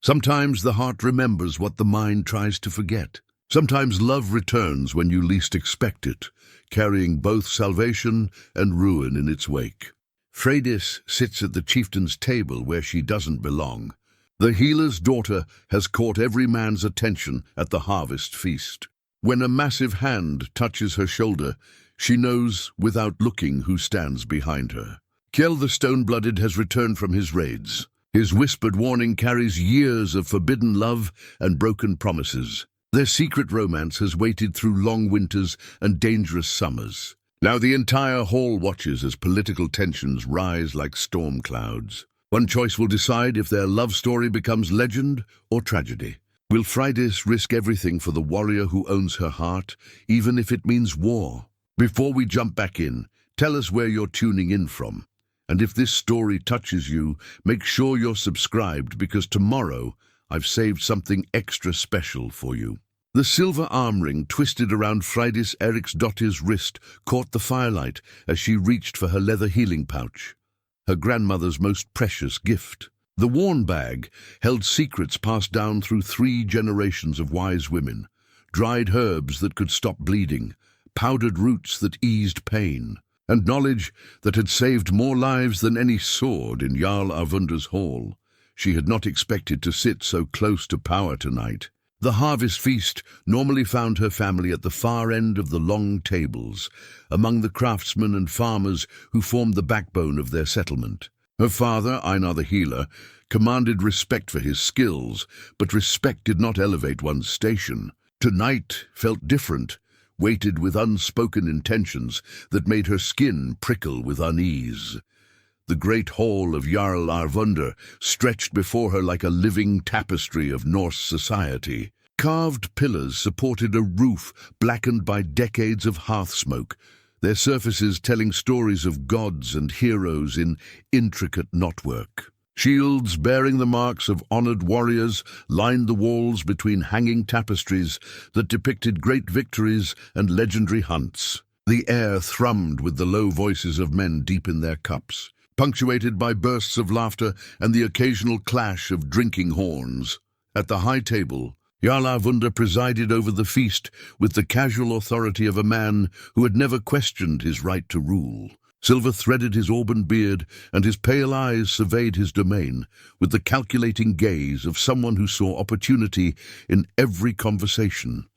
Sometimes the heart remembers what the mind tries to forget. Sometimes love returns when you least expect it, carrying both salvation and ruin in its wake. Freydis sits at the chieftain's table where she doesn't belong. The healer's daughter has caught every man's attention at the harvest feast. When a massive hand touches her shoulder, she knows without looking who stands behind her. Kjell the Stone-Blooded has returned from his raids. His whispered warning carries years of forbidden love and broken promises. Their secret romance has waited through long winters and dangerous summers. Now the entire hall watches as political tensions rise like storm clouds. One choice will decide if their love story becomes legend or tragedy. Will Freydis risk everything for the warrior who owns her heart, even if it means war? Before we jump back in, tell us where you're tuning in from. And if this story touches you, make sure you're subscribed, because tomorrow I've saved something extra special for you. The silver arm ring twisted around Freydis Eriksdottir's wrist caught the firelight as she reached for her leather healing pouch, her grandmother's most precious gift. The worn bag held secrets passed down through 3 generations of wise women, dried herbs that could stop bleeding, powdered roots that eased pain, and knowledge that had saved more lives than any sword in Jarl Arvundar's hall. She had not expected to sit so close to power tonight. The harvest feast normally found her family at the far end of the long tables, among the craftsmen and farmers who formed the backbone of their settlement. Her father, Einar the healer, commanded respect for his skills, but respect did not elevate one's station. Tonight felt different, weighted with unspoken intentions that made her skin prickle with unease. The great hall of Jarl Arvundar stretched before her like a living tapestry of Norse society. Carved pillars supported a roof blackened by decades of hearth smoke, their surfaces telling stories of gods and heroes in intricate knotwork. Shields bearing the marks of honored warriors lined the walls between hanging tapestries that depicted great victories and legendary hunts. The air thrummed with the low voices of men deep in their cups, punctuated by bursts of laughter and the occasional clash of drinking horns. At the high table, Jarl Arvundar presided over the feast with the casual authority of a man who had never questioned his right to rule. Silver threaded his auburn beard, and his pale eyes surveyed his domain with the calculating gaze of someone who saw opportunity in every conversation,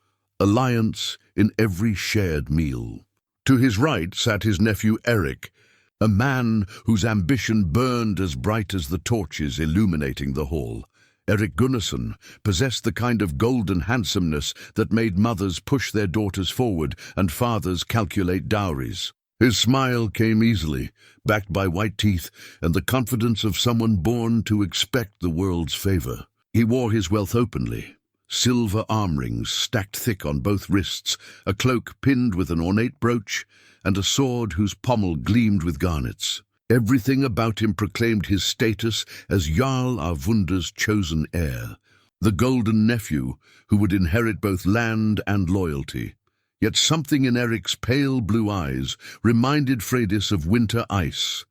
alliance in every shared meal. To his right sat his nephew Eric, a man whose ambition burned as bright as the torches illuminating the hall. Eric Gunnarsson possessed the kind of golden handsomeness that made mothers push their daughters forward and fathers calculate dowries. His smile came easily, backed by white teeth and the confidence of someone born to expect the world's favor. He wore his wealth openly. Silver arm rings stacked thick on both wrists, a cloak pinned with an ornate brooch, and a sword whose pommel gleamed with garnets. Everything about him proclaimed his status as Jarl Arvundar's chosen heir, the golden nephew who would inherit both land and loyalty. Yet something in Eric's pale blue eyes reminded Freydis of winter ice,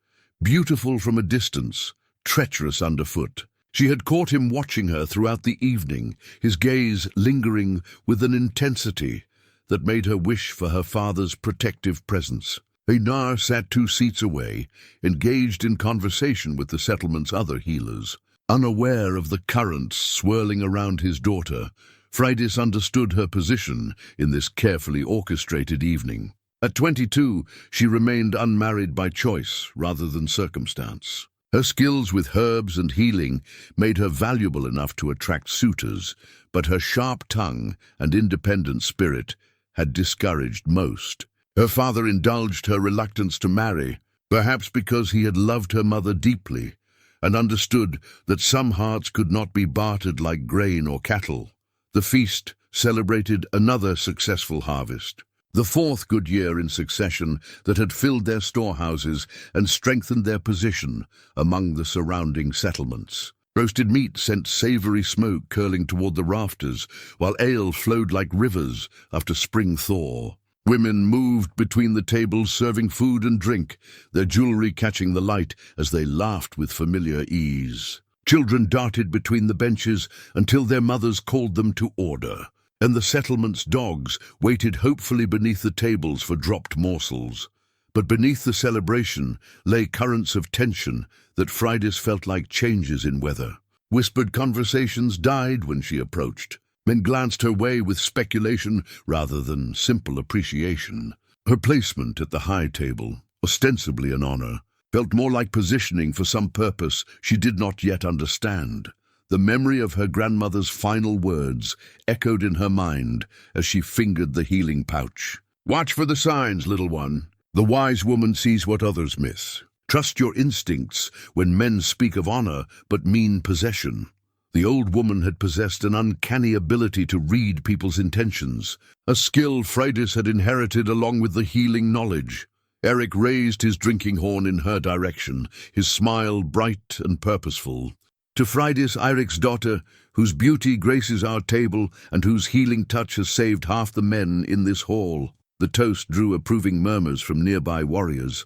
beautiful from a distance, treacherous underfoot. She had caught him watching her throughout the evening, his gaze lingering with an intensity that made her wish for her father's protective presence. Einar sat 2 seats away, engaged in conversation with the settlement's other healers. Unaware of the currents swirling around his daughter, Freydis understood her position in this carefully orchestrated evening. At 22, she remained unmarried by choice rather than circumstance. Her skills with herbs and healing made her valuable enough to attract suitors, but her sharp tongue and independent spirit had discouraged most. Her father indulged her reluctance to marry, perhaps because he had loved her mother deeply and understood that some hearts could not be bartered like grain or cattle. The feast celebrated another successful harvest, the 4th good year in succession that had filled their storehouses and strengthened their position among the surrounding settlements. Roasted meat sent savory smoke curling toward the rafters, while ale flowed like rivers after spring thaw. Women moved between the tables serving food and drink, their jewelry catching the light as they laughed with familiar ease. Children darted between the benches until their mothers called them to order, and the settlement's dogs waited hopefully beneath the tables for dropped morsels. But beneath the celebration lay currents of tension that Freydis felt like changes in weather. Whispered conversations died when she approached. Men glanced her way with speculation rather than simple appreciation. Her placement at the high table, ostensibly an honor, felt more like positioning for some purpose she did not yet understand. The memory of her grandmother's final words echoed in her mind as she fingered the healing pouch. "Watch for the signs, little one. The wise woman sees what others miss. Trust your instincts when men speak of honor but mean possession." The old woman had possessed an uncanny ability to read people's intentions, a skill Freydis had inherited along with the healing knowledge. Eric raised his drinking horn in her direction, his smile bright and purposeful. "To Freydis, Eirik's daughter, whose beauty graces our table and whose healing touch has saved half the men in this hall." The toast drew approving murmurs from nearby warriors.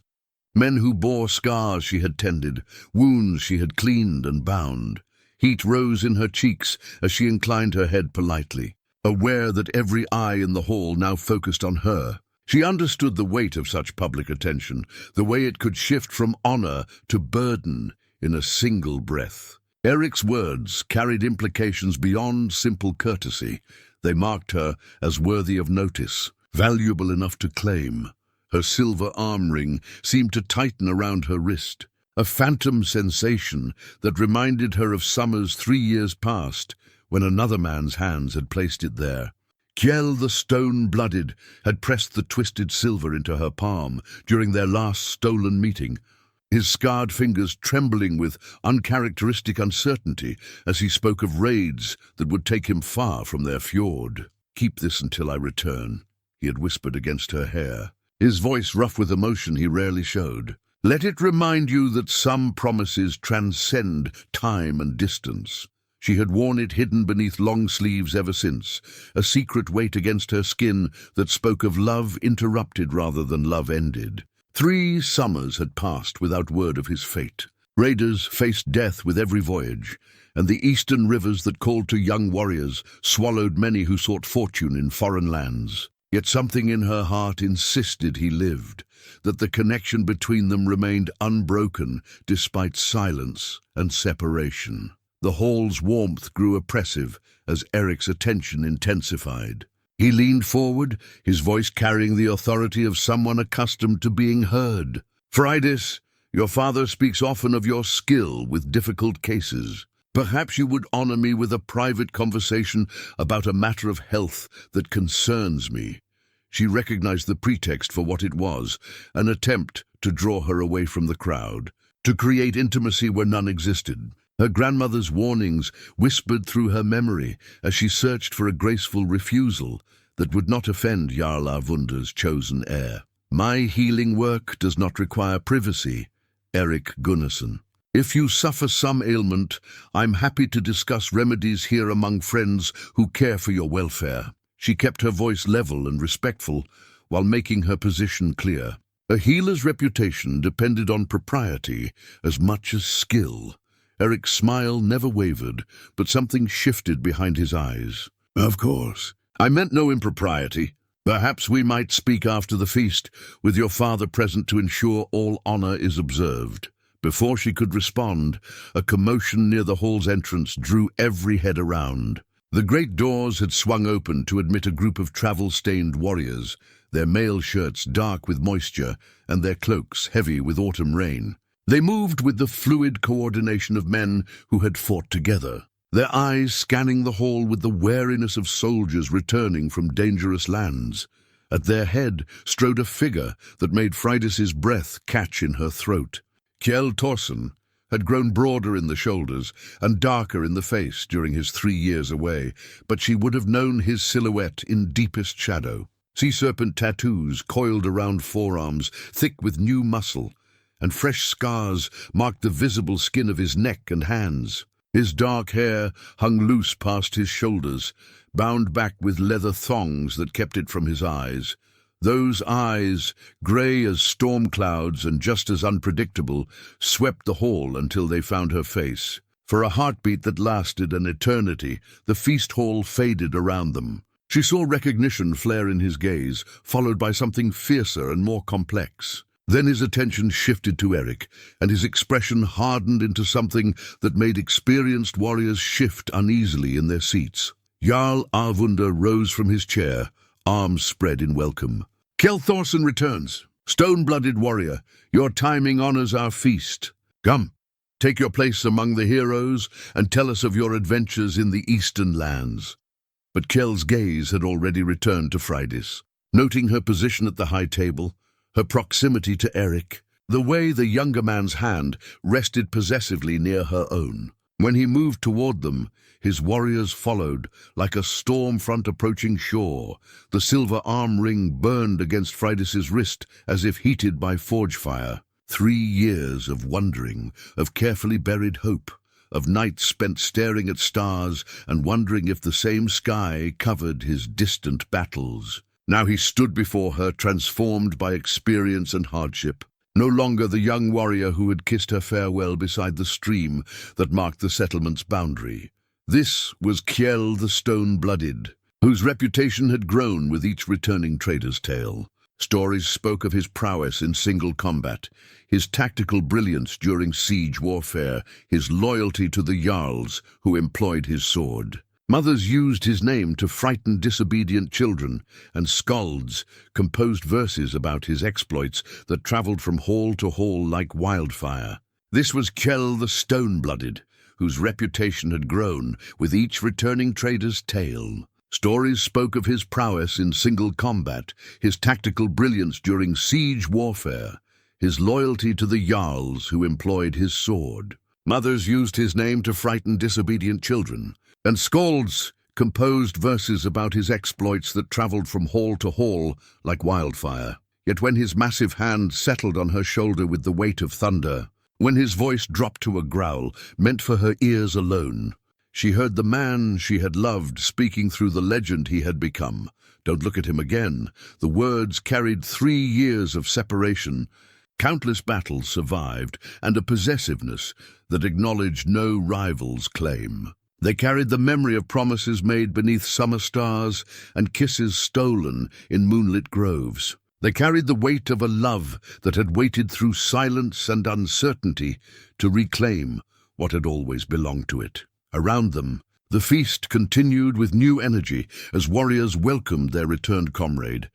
Men who bore scars she had tended, wounds she had cleaned and bound. Heat rose in her cheeks as she inclined her head politely, aware that every eye in the hall now focused on her. She understood the weight of such public attention, the way it could shift from honor to burden in a single breath. Eric's words carried implications beyond simple courtesy. They marked her as worthy of notice, valuable enough to claim. Her silver arm ring seemed to tighten around her wrist, a phantom sensation that reminded her of summers 3 years past, when another man's hands had placed it there. Kjell the Stone-Blooded had pressed the twisted silver into her palm during their last stolen meeting, his scarred fingers trembling with uncharacteristic uncertainty as he spoke of raids that would take him far from their fjord. "Keep this until I return," he had whispered against her hair, his voice rough with emotion he rarely showed. "Let it remind you that some promises transcend time and distance." She had worn it hidden beneath long sleeves ever since, a secret weight against her skin that spoke of love interrupted rather than love ended. 3 summers had passed without word of his fate. Raiders faced death with every voyage, and the eastern rivers that called to young warriors swallowed many who sought fortune in foreign lands. Yet something in her heart insisted he lived, that the connection between them remained unbroken despite silence and separation. The hall's warmth grew oppressive as Eric's attention intensified. He leaned forward, his voice carrying the authority of someone accustomed to being heard. "Freydis, your father speaks often of your skill with difficult cases. Perhaps you would honor me with a private conversation about a matter of health that concerns me." She recognized the pretext for what it was, an attempt to draw her away from the crowd, to create intimacy where none existed. Her grandmother's warnings whispered through her memory as she searched for a graceful refusal that would not offend Jarl Avunda's chosen heir. "My healing work does not require privacy, Eric Gunnarsson. If you suffer some ailment, I'm happy to discuss remedies here among friends who care for your welfare." She kept her voice level and respectful while making her position clear. A healer's reputation depended on propriety as much as skill. Eric's smile never wavered, but something shifted behind his eyes. "Of course. I meant no impropriety. Perhaps we might speak after the feast, with your father present to ensure all honor is observed." Before she could respond, a commotion near the hall's entrance drew every head around. The great doors had swung open to admit a group of travel-stained warriors, their mail shirts dark with moisture and their cloaks heavy with autumn rain. They moved with the fluid coordination of men who had fought together, their eyes scanning the hall with the wariness of soldiers returning from dangerous lands. At their head strode a figure that made Freydis's breath catch in her throat. Kjell Torsen had grown broader in the shoulders and darker in the face during his 3 years away, but she would have known his silhouette in deepest shadow. Sea serpent tattoos coiled around forearms, thick with new muscle, and fresh scars marked the visible skin of his neck and hands. His dark hair hung loose past his shoulders, bound back with leather thongs that kept it from his eyes. Those eyes, grey as storm clouds and just as unpredictable, swept the hall until they found her face. For a heartbeat that lasted an eternity, the feast hall faded around them. She saw recognition flare in his gaze, followed by something fiercer and more complex. Then his attention shifted to Eric, and his expression hardened into something that made experienced warriors shift uneasily in their seats. Jarl Arvunda rose from his chair, arms spread in welcome. Kjell Thorson returns. Stone-blooded warrior, your timing honors our feast. Come, take your place among the heroes and tell us of your adventures in the eastern lands. But Kjell's gaze had already returned to Freydis. Noting her position at the high table, her proximity to Eric, the way the younger man's hand rested possessively near her own. When he moved toward them, his warriors followed, like a storm front approaching shore. The silver arm ring burned against Freydis's wrist as if heated by forge fire. 3 years of wondering, of carefully buried hope, of nights spent staring at stars and wondering if the same sky covered his distant battles. Now he stood before her, transformed by experience and hardship. No longer the young warrior who had kissed her farewell beside the stream that marked the settlement's boundary. This was Kjell the Stone-Blooded, whose reputation had grown with each returning trader's tale. Stories spoke of his prowess in single combat, his tactical brilliance during siege warfare, his loyalty to the jarls who employed his sword. Mothers used his name to frighten disobedient children, and skalds composed verses about his exploits that traveled from hall to hall like wildfire. This was Kjell the Stone-Blooded, whose reputation had grown with each returning trader's tale. Stories spoke of his prowess in single combat, his tactical brilliance during siege warfare, his loyalty to the jarls who employed his sword. Mothers used his name to frighten disobedient children, and skalds composed verses about his exploits that traveled from hall to hall like wildfire. Yet when his massive hand settled on her shoulder with the weight of thunder, when his voice dropped to a growl meant for her ears alone, she heard the man she had loved speaking through the legend he had become. Don't look at him again. The words carried 3 years of separation. Countless battles survived, and a possessiveness that acknowledged no rival's claim. They carried the memory of promises made beneath summer stars and kisses stolen in moonlit groves. They carried the weight of a love that had waited through silence and uncertainty to reclaim what had always belonged to it. Around them, the feast continued with new energy as warriors welcomed their returned comrade,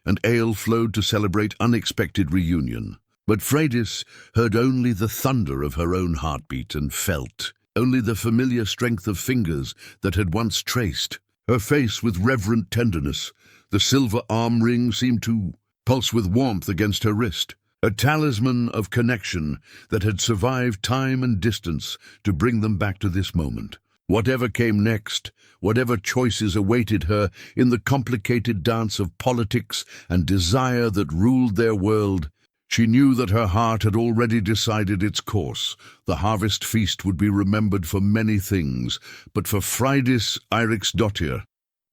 and ale flowed to celebrate unexpected reunion. But Freydis heard only the thunder of her own heartbeat and felt only the familiar strength of fingers that had once traced. Her face with reverent tenderness, the silver arm ring seemed to pulse with warmth against her wrist, a talisman of connection that had survived time and distance to bring them back to this moment. Whatever came next, whatever choices awaited her in the complicated dance of politics and desire that ruled their world, she knew that her heart had already decided its course. The harvest feast would be remembered for many things, but for Freydis Eiriksdottir,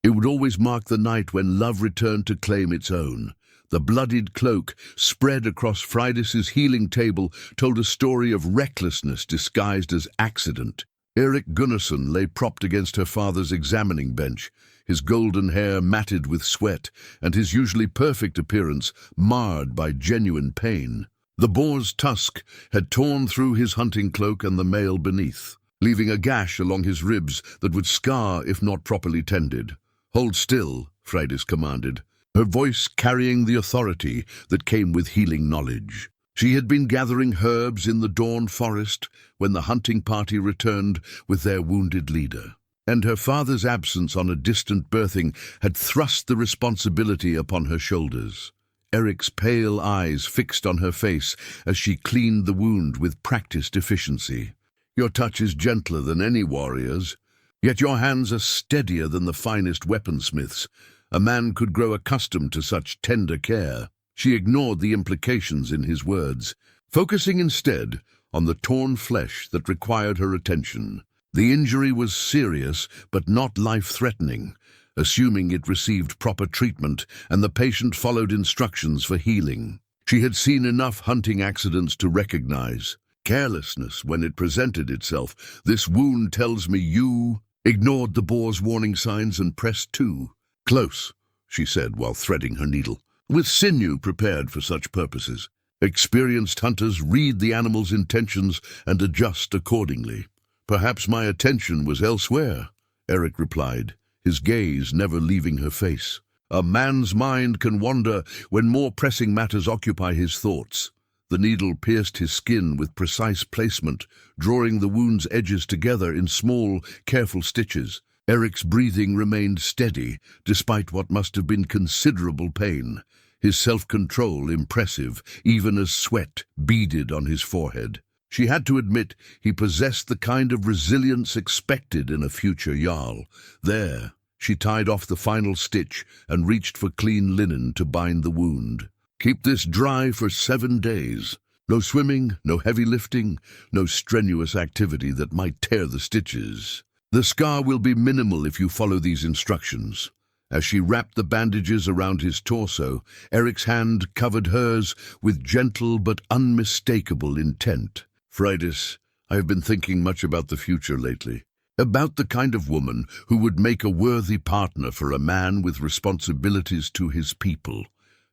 it would always mark the night when love returned to claim its own. The bloodied cloak spread across Freydis's healing table told a story of recklessness disguised as accident. Erik Gunnarsson lay propped against her father's examining bench, his golden hair matted with sweat, and his usually perfect appearance marred by genuine pain. The boar's tusk had torn through his hunting cloak and the mail beneath, leaving a gash along his ribs that would scar if not properly tended. "Hold still," Freydis commanded, her voice carrying the authority that came with healing knowledge. She had been gathering herbs in the dawn forest when the hunting party returned with their wounded leader, and her father's absence on a distant birthing had thrust the responsibility upon her shoulders. Eric's pale eyes fixed on her face as she cleaned the wound with practiced efficiency. "Your touch is gentler than any warrior's, yet your hands are steadier than the finest weaponsmiths. A man could grow accustomed to such tender care." She ignored the implications in his words, focusing instead on the torn flesh that required her attention. The injury was serious but not life-threatening, assuming it received proper treatment and the patient followed instructions for healing. She had seen enough hunting accidents to recognize carelessness when it presented itself. This wound tells me you ignored the boar's warning signs and pressed too close, she said while threading her needle, with sinew prepared for such purposes. Experienced hunters read the animal's intentions and adjust accordingly. Perhaps my attention was elsewhere, Eric replied, his gaze never leaving her face. A man's mind can wander when more pressing matters occupy his thoughts. The needle pierced his skin with precise placement, drawing the wound's edges together in small, careful stitches. Eric's breathing remained steady, despite what must have been considerable pain. His self-control impressive, even as sweat beaded on his forehead. She had to admit he possessed the kind of resilience expected in a future Jarl. There, she tied off the final stitch and reached for clean linen to bind the wound. Keep this dry for 7 days. No swimming, no heavy lifting, no strenuous activity that might tear the stitches. The scar will be minimal if you follow these instructions. As she wrapped the bandages around his torso, Eric's hand covered hers with gentle but unmistakable intent. Freydis, I have been thinking much about the future lately. About the kind of woman who would make a worthy partner for a man with responsibilities to his people.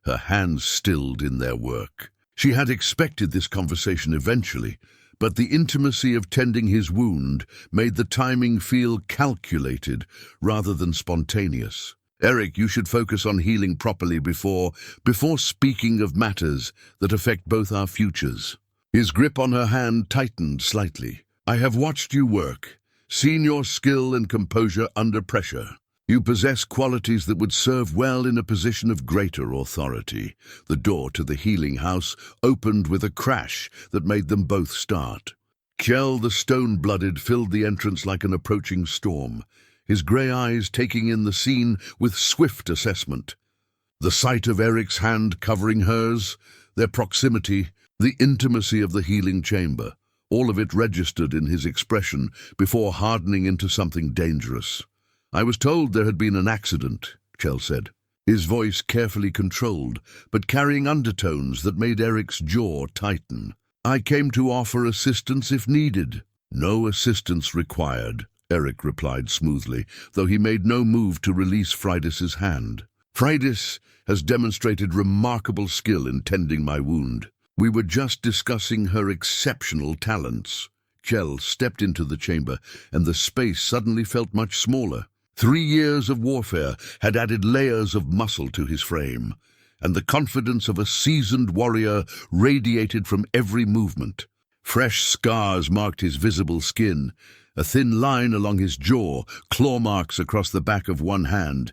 Her hands stilled in their work. She had expected this conversation eventually, but the intimacy of tending his wound made the timing feel calculated rather than spontaneous. Eric, you should focus on healing properly before speaking of matters that affect both our futures. His grip on her hand tightened slightly. I have watched you work, seen your skill and composure under pressure. You possess qualities that would serve well in a position of greater authority. The door to the healing house opened with a crash that made them both start. Kjell the Stone-Blooded filled the entrance like an approaching storm, his grey eyes taking in the scene with swift assessment. The sight of Eric's hand covering hers, their proximity, the intimacy of the healing chamber, all of it registered in his expression before hardening into something dangerous. I was told there had been an accident, Kjell said, his voice carefully controlled, but carrying undertones that made Eric's jaw tighten. I came to offer assistance if needed. No assistance required, Eric replied smoothly, though he made no move to release Freydis's hand. Freydis has demonstrated remarkable skill in tending my wound. We were just discussing her exceptional talents. Kjell stepped into the chamber, and the space suddenly felt much smaller. 3 years of warfare had added layers of muscle to his frame, and the confidence of a seasoned warrior radiated from every movement. Fresh scars marked his visible skin, a thin line along his jaw, claw marks across the back of one hand,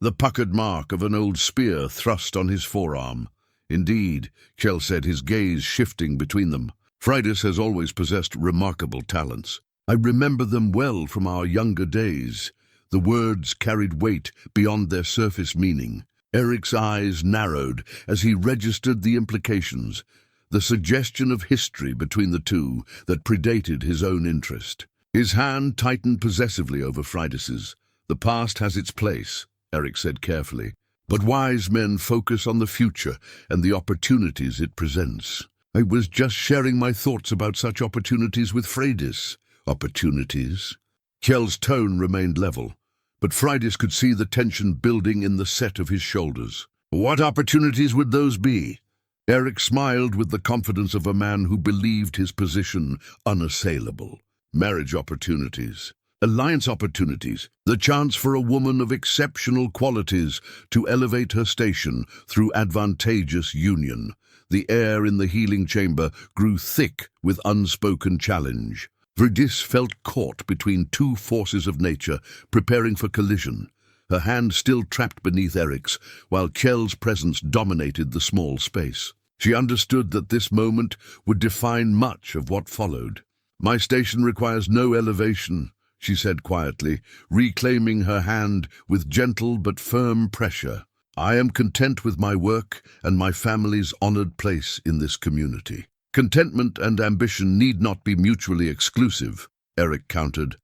the puckered mark of an old spear thrust on his forearm. Indeed, Kjell said, his gaze shifting between them. Freydis has always possessed remarkable talents. I remember them well from our younger days. The words carried weight beyond their surface meaning. Eric's eyes narrowed as he registered the implications, the suggestion of history between the two that predated his own interest. His hand tightened possessively over Freydis's. The past has its place, Eric said carefully, but wise men focus on the future and the opportunities it presents. I was just sharing my thoughts about such opportunities with Freydis. Opportunities? Kjell's tone remained level, but Freydis could see the tension building in the set of his shoulders. What opportunities would those be? Eric smiled with the confidence of a man who believed his position unassailable. Marriage opportunities, alliance opportunities, the chance for a woman of exceptional qualities to elevate her station through advantageous union. The air in the healing chamber grew thick with unspoken challenge. Freydis felt caught between two forces of nature, preparing for collision, her hand still trapped beneath Eric's, while Kjell's presence dominated the small space. She understood that this moment would define much of what followed. My station requires no elevation, she said quietly, reclaiming her hand with gentle but firm pressure. I am content with my work and my family's honored place in this community. Contentment and ambition need not be mutually exclusive, Eric countered,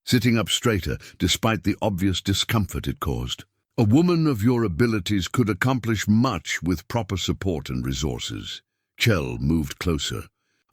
sitting up straighter despite the obvious discomfort it caused. A woman of your abilities could accomplish much with proper support and resources. Kjell moved closer.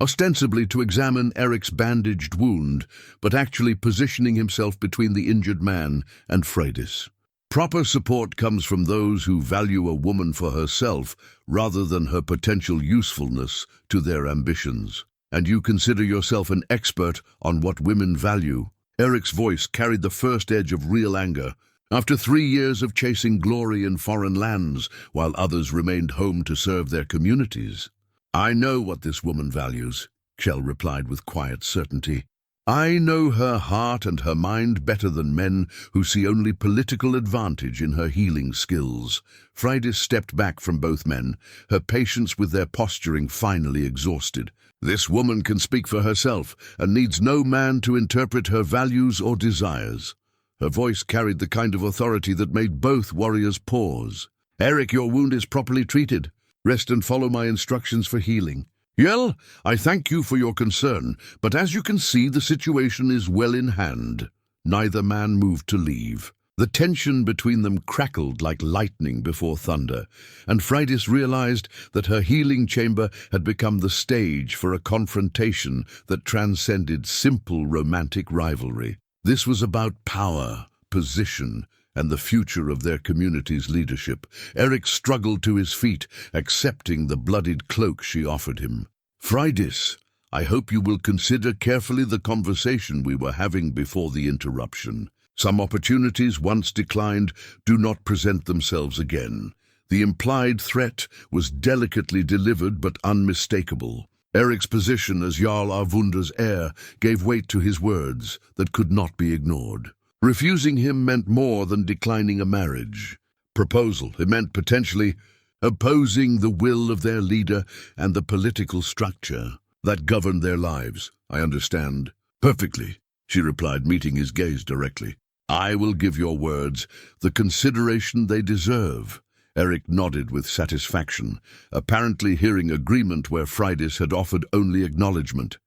ostensibly to examine Eric's bandaged wound, but actually positioning himself between the injured man and Freydis. Proper support comes from those who value a woman for herself rather than her potential usefulness to their ambitions. And you consider yourself an expert on what women value. Eric's voice carried the first edge of real anger. After 3 years of chasing glory in foreign lands, while others remained home to serve their communities. I know what this woman values, Kjell replied with quiet certainty. I know her heart and her mind better than men who see only political advantage in her healing skills. Freydis stepped back from both men, her patience with their posturing finally exhausted. This woman can speak for herself and needs no man to interpret her values or desires. Her voice carried the kind of authority that made both warriors pause. Eric, your wound is properly treated. Rest and follow my instructions for healing. Kjell, I thank you for your concern, but as you can see, the situation is well in hand. Neither man moved to leave. The tension between them crackled like lightning before thunder, and Freydis realized that her healing chamber had become the stage for a confrontation that transcended simple romantic rivalry. This was about power, position, and the future of their community's leadership. Eric struggled to his feet, accepting the bloodied cloak she offered him. Freydis, I hope you will consider carefully the conversation we were having before the interruption. Some opportunities, once declined, do not present themselves again. The implied threat was delicately delivered but unmistakable. Eric's position as Jarl Avunda's heir gave weight to his words that could not be ignored. Refusing him meant more than declining a marriage. Proposal, it meant potentially opposing the will of their leader and the political structure that governed their lives. I understand. Perfectly, she replied, meeting his gaze directly. I will give your words the consideration they deserve. Eric nodded with satisfaction, apparently hearing agreement where Freydis had offered only acknowledgement.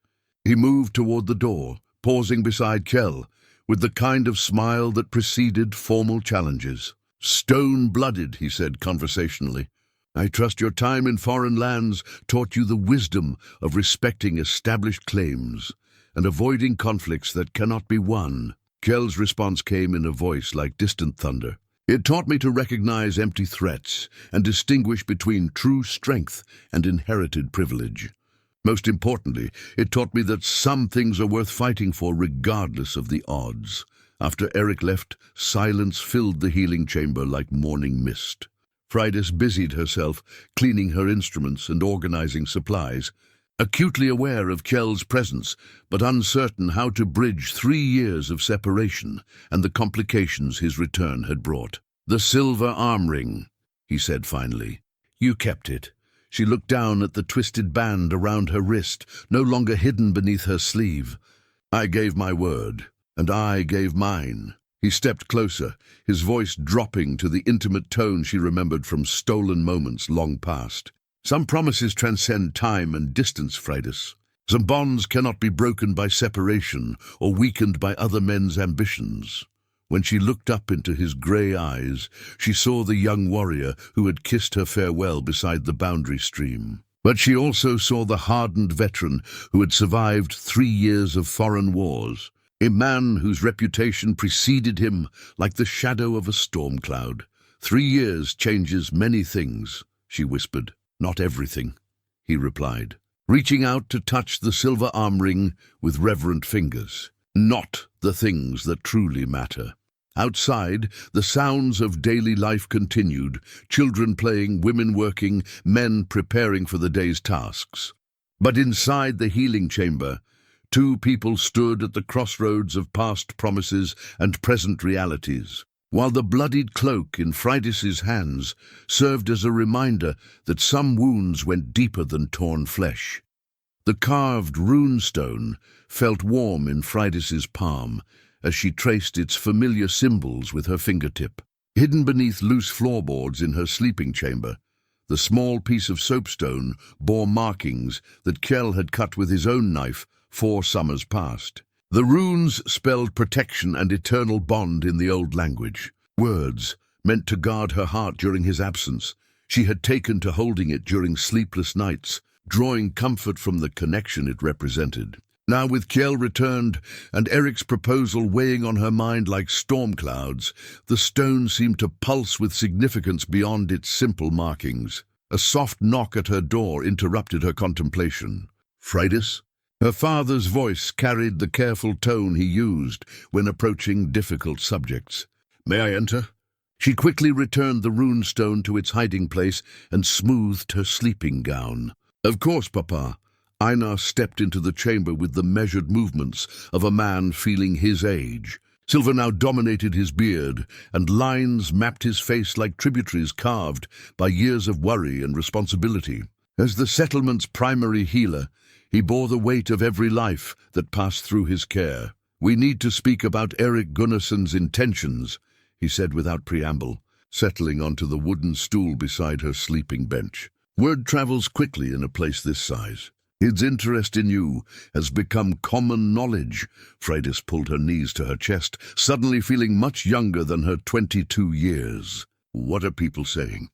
He moved toward the door, pausing beside Kjell, with the kind of smile that preceded formal challenges. Stone-blooded, he said conversationally. I trust your time in foreign lands taught you the wisdom of respecting established claims and avoiding conflicts that cannot be won. Kjell's response came in a voice like distant thunder. It taught me to recognize empty threats and distinguish between true strength and inherited privilege. Most importantly, it taught me that some things are worth fighting for regardless of the odds. After Eric left, silence filled the healing chamber like morning mist. Freydis busied herself, cleaning her instruments and organizing supplies, acutely aware of Kjell's presence, but uncertain how to bridge 3 years of separation and the complications his return had brought. The silver arm ring, he said finally. You kept it. She looked down at the twisted band around her wrist, no longer hidden beneath her sleeve. I gave my word, and I gave mine. He stepped closer, his voice dropping to the intimate tone she remembered from stolen moments long past. Some promises transcend time and distance, Freydis. Some bonds cannot be broken by separation or weakened by other men's ambitions. When she looked up into his grey eyes, she saw the young warrior who had kissed her farewell beside the boundary stream. But she also saw the hardened veteran who had survived 3 years of foreign wars, a man whose reputation preceded him like the shadow of a storm cloud. 3 years changes many things, she whispered. Not everything, he replied, reaching out to touch the silver arm ring with reverent fingers. Not the things that truly matter. Outside, the sounds of daily life continued, children playing, women working, men preparing for the day's tasks. But inside the healing chamber, 2 people stood at the crossroads of past promises and present realities, while the bloodied cloak in Freydis's hands served as a reminder that some wounds went deeper than torn flesh. The carved runestone felt warm in Freydis's palm as she traced its familiar symbols with her fingertip. Hidden beneath loose floorboards in her sleeping chamber, the small piece of soapstone bore markings that Kjell had cut with his own knife 4 summers past. The runes spelled protection and eternal bond in the old language. Words meant to guard her heart during his absence. She had taken to holding it during sleepless nights, drawing comfort from the connection it represented. Now with Kjell returned, and Eric's proposal weighing on her mind like storm clouds, the stone seemed to pulse with significance beyond its simple markings. A soft knock at her door interrupted her contemplation. "Freydis?" Her father's voice carried the careful tone he used when approaching difficult subjects. "May I enter?" She quickly returned the rune stone to its hiding place and smoothed her sleeping gown. "Of course, Papa." Einar stepped into the chamber with the measured movements of a man feeling his age. Silver now dominated his beard, and lines mapped his face like tributaries carved by years of worry and responsibility. As the settlement's primary healer, he bore the weight of every life that passed through his care. "We need to speak about Eric Gunnarsson's intentions," he said without preamble, settling onto the wooden stool beside her sleeping bench. "Word travels quickly in a place this size. His interest in you has become common knowledge." Freydis pulled her knees to her chest, suddenly feeling much younger than her 22 years. "What are people saying?"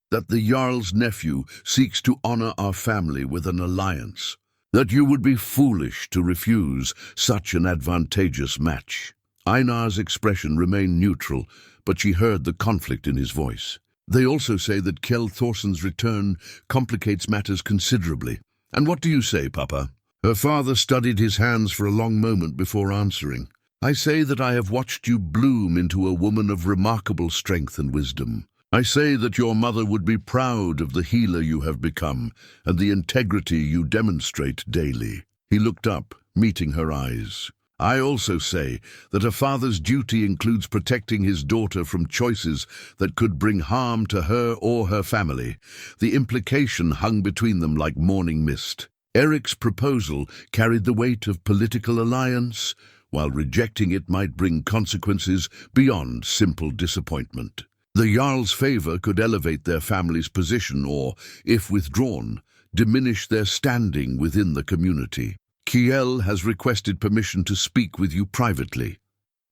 "That the Jarl's nephew seeks to honor our family with an alliance. That you would be foolish to refuse such an advantageous match." Einar's expression remained neutral, but she heard the conflict in his voice. "They also say that Kjell Thorson's return complicates matters considerably. And what do you say, Papa?" Her father studied his hands for a long moment before answering. "I say that I have watched you bloom into a woman of remarkable strength and wisdom. I say that your mother would be proud of the healer you have become and the integrity you demonstrate daily." He looked up, meeting her eyes. "I also say that a father's duty includes protecting his daughter from choices that could bring harm to her or her family." The implication hung between them like morning mist. Eric's proposal carried the weight of political alliance, while rejecting it might bring consequences beyond simple disappointment. The Jarl's favor could elevate their family's position or, if withdrawn, diminish their standing within the community. "Kjell has requested permission to speak with you privately,"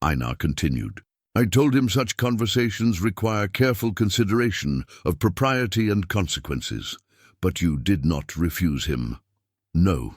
Einar continued. "I told him such conversations require careful consideration of propriety and consequences, but you did not refuse him." "No,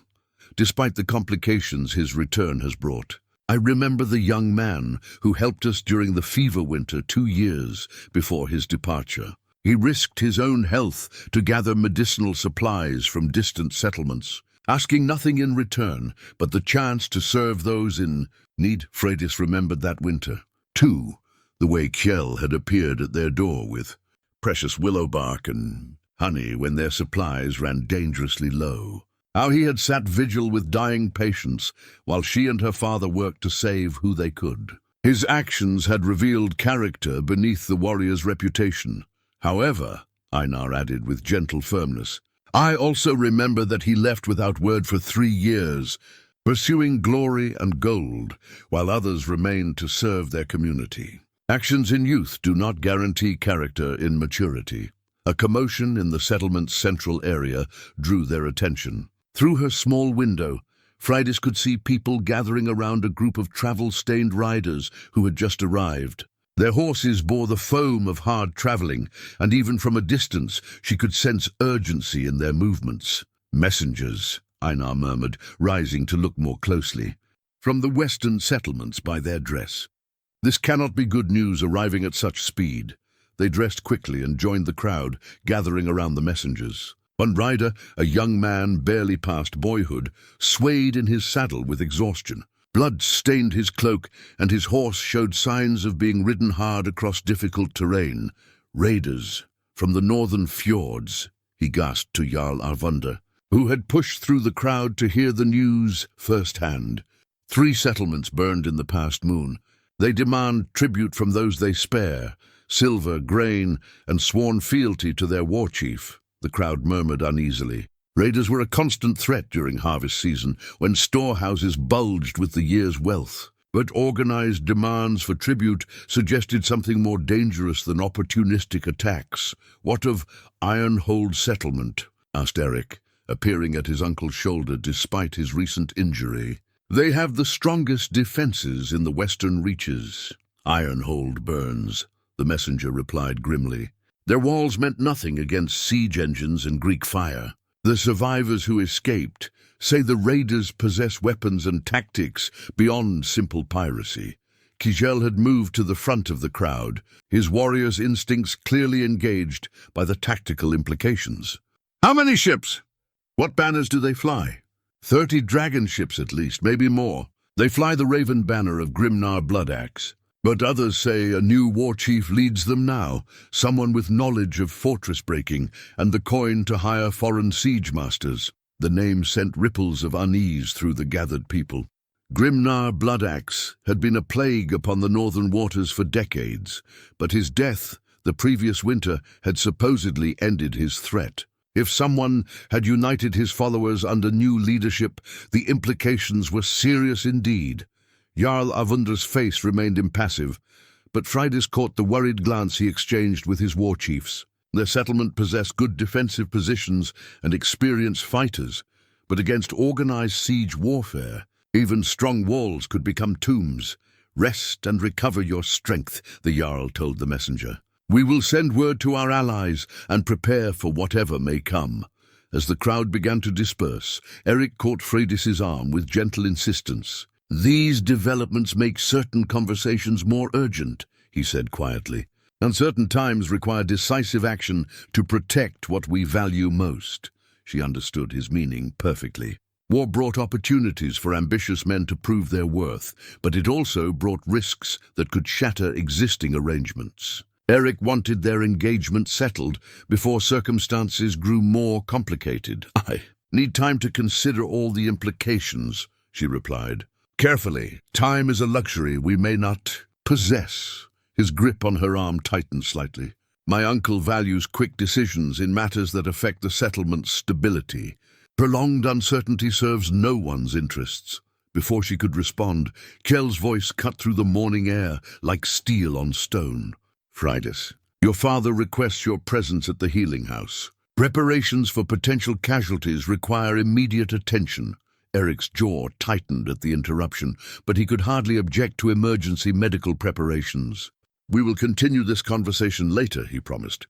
despite the complications his return has brought. I remember the young man who helped us during the fever winter 2 years before his departure. He risked his own health to gather medicinal supplies from distant settlements, asking nothing in return but the chance to serve those in need." Freydis remembered that winter, too, the way Kjell had appeared at their door with precious willow bark and honey when their supplies ran dangerously low. How he had sat vigil with dying patients while she and her father worked to save who they could. His actions had revealed character beneath the warrior's reputation. However, Einar added with gentle firmness, I also remember that he left without word for 3 years, pursuing glory and gold, while others remained to serve their community. Actions in youth do not guarantee character in maturity. A commotion in the settlement's central area drew their attention. Through her small window, Freydis could see people gathering around a group of travel-stained riders who had just arrived. Their horses bore the foam of hard traveling, and even from a distance she could sense urgency in their movements. "Messengers," Einar murmured, rising to look more closely. "From the western settlements by their dress. This cannot be good news arriving at such speed." They dressed quickly and joined the crowd, gathering around the messengers. One rider, a young man barely past boyhood, swayed in his saddle with exhaustion. Blood stained his cloak, and his horse showed signs of being ridden hard across difficult terrain. "Raiders from the northern fjords," he gasped to Jarl Arvunda, who had pushed through the crowd to hear the news firsthand. 3 settlements burned in the past moon. They demand tribute from those they spare, silver, grain, and sworn fealty to their war chief. The crowd murmured uneasily. Raiders were a constant threat during harvest season, when storehouses bulged with the year's wealth. But organized demands for tribute suggested something more dangerous than opportunistic attacks. "What of Ironhold Settlement?" asked Eric, appearing at his uncle's shoulder despite his recent injury. "They have the strongest defenses in the western reaches." "Ironhold burns," the messenger replied grimly. "Their walls meant nothing against siege engines and Greek fire. The survivors who escaped say the raiders possess weapons and tactics beyond simple piracy. Kjell had moved to the front of the crowd, his warrior's instincts clearly engaged by the tactical implications. "How many ships? What banners do they fly?" 30 dragon ships at least, maybe more. They fly the raven banner of Grimnar Bloodaxe. But others say a new war chief leads them now, someone with knowledge of fortress breaking and the coin to hire foreign siege masters. The name sent ripples of unease through the gathered people. Grimnar Bloodaxe had been a plague upon the northern waters for decades, but his death the previous winter had supposedly ended his threat. If someone had united his followers under new leadership, the implications were serious indeed. Jarl Avundra's face remained impassive, but Freydis caught the worried glance he exchanged with his war chiefs. Their settlement possessed good defensive positions and experienced fighters, but against organized siege warfare, even strong walls could become tombs. "Rest and recover your strength," the Jarl told the messenger. "We will send word to our allies and prepare for whatever may come." As the crowd began to disperse, Eric caught Freydis's arm with gentle insistence. "These developments make certain conversations more urgent," he said quietly. "Uncertain times require decisive action to protect what we value most." She understood his meaning perfectly. War brought opportunities for ambitious men to prove their worth, but it also brought risks that could shatter existing arrangements. Eric wanted their engagement settled before circumstances grew more complicated. "I need time to consider all the implications," she replied. "Carefully. Time is a luxury we may not possess." His grip on her arm tightened slightly. "My uncle values quick decisions in matters that affect the settlement's stability. Prolonged uncertainty serves no one's interests." Before she could respond, Kjell's voice cut through the morning air like steel on stone. "Freydis, your father requests your presence at the healing house. Preparations for potential casualties require immediate attention." Eric's jaw tightened at the interruption, but he could hardly object to emergency medical preparations. "We will continue this conversation later," he promised,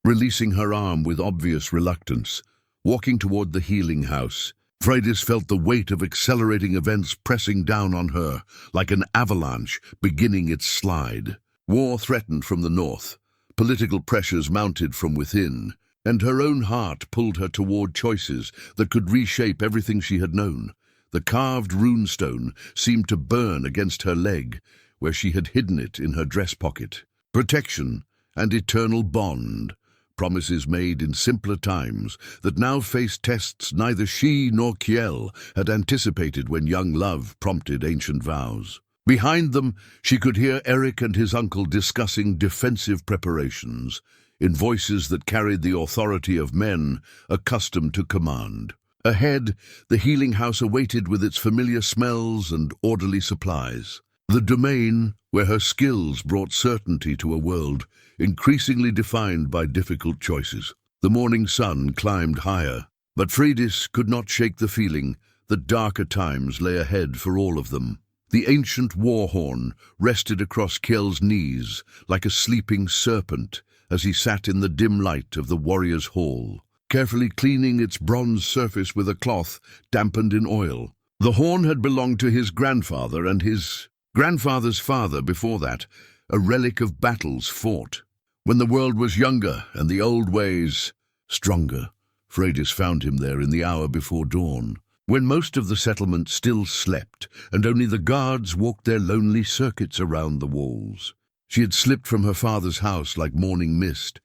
releasing her arm with obvious reluctance. Walking toward the healing house, Freydis felt the weight of accelerating events pressing down on her, like an avalanche beginning its slide. War threatened from the north, political pressures mounted from within, and her own heart pulled her toward choices that could reshape everything she had known. The carved runestone seemed to burn against her leg, where she had hidden it in her dress pocket. Protection and eternal bond, promises made in simpler times that now faced tests neither she nor Kjell had anticipated when young love prompted ancient vows. Behind them, she could hear Eric and his uncle discussing defensive preparations, in voices that carried the authority of men accustomed to command. Ahead, the healing house awaited with its familiar smells and orderly supplies. The domain where her skills brought certainty to a world increasingly defined by difficult choices. The morning sun climbed higher, but Freydis could not shake the feeling that darker times lay ahead for all of them. The ancient war horn rested across Kjell's knees like a sleeping serpent as he sat in the dim light of the warrior's hall, carefully cleaning its bronze surface with a cloth dampened in oil. The horn had belonged to his grandfather and his grandfather's father before that, a relic of battles fought. When the world was younger and the old ways stronger, Freydis found him there in the hour before dawn, when most of the settlement still slept and only the guards walked their lonely circuits around the walls. She had slipped from her father's house like morning mist,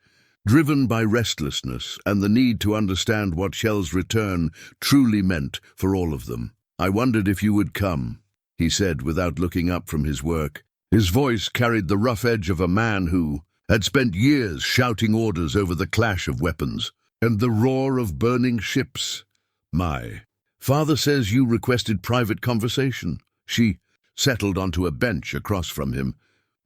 driven by restlessness and the need to understand what Kjell's return truly meant for all of them. "I wondered if you would come," he said without looking up from his work. His voice carried the rough edge of a man who had spent years shouting orders over the clash of weapons and the roar of burning ships. "My father says you requested private conversation." She settled onto a bench across from him,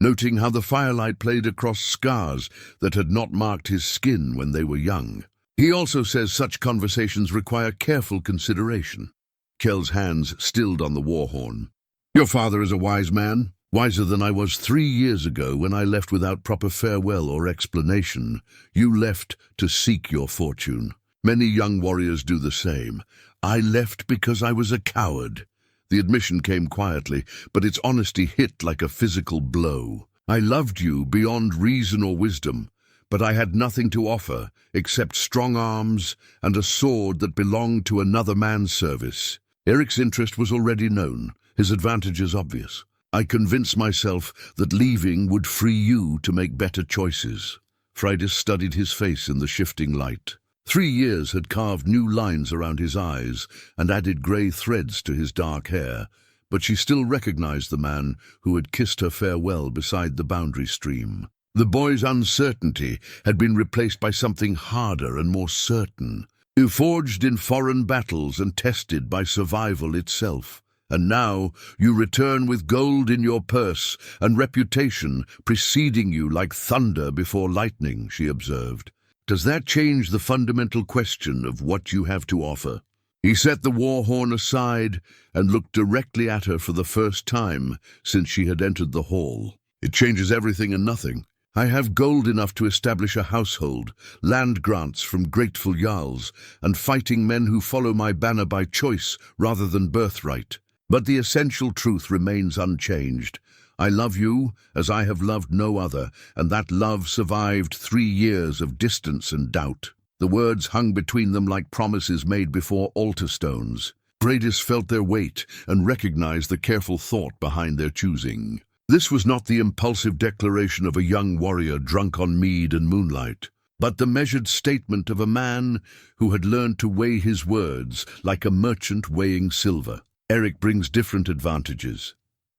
noting how the firelight played across scars that had not marked his skin when they were young. "He also says such conversations require careful consideration." Kjell's hands stilled on the war horn. "Your father is a wise man, wiser than I was 3 years ago when I left without proper farewell or explanation. You left to seek your fortune. Many young warriors do the same. I left because I was a coward. The admission came quietly, but its honesty hit like a physical blow. I loved you beyond reason or wisdom, but I had nothing to offer except strong arms and a sword that belonged to another man's service. Eric's interest was already known, his advantages obvious. I convinced myself that leaving would free you to make better choices. Freydis studied his face in the shifting light. 3 years had carved new lines around his eyes and added grey threads to his dark hair, but she still recognized the man who had kissed her farewell beside the boundary stream. The boy's uncertainty had been replaced by something harder and more certain, forged in foreign battles and tested by survival itself. And now you return with gold in your purse and reputation preceding you like thunder before lightning, she observed. Does that change the fundamental question of what you have to offer? He set the war horn aside and looked directly at her for the first time since she had entered the hall. It changes everything and nothing. I have gold enough to establish a household, land grants from grateful jarls, and fighting men who follow my banner by choice rather than birthright. But the essential truth remains unchanged. I love you as I have loved no other, and that love survived 3 years of distance and doubt. The words hung between them like promises made before altar stones. Freydis felt their weight and recognized the careful thought behind their choosing. This was not the impulsive declaration of a young warrior drunk on mead and moonlight, but the measured statement of a man who had learned to weigh his words like a merchant weighing silver. Eric brings different advantages,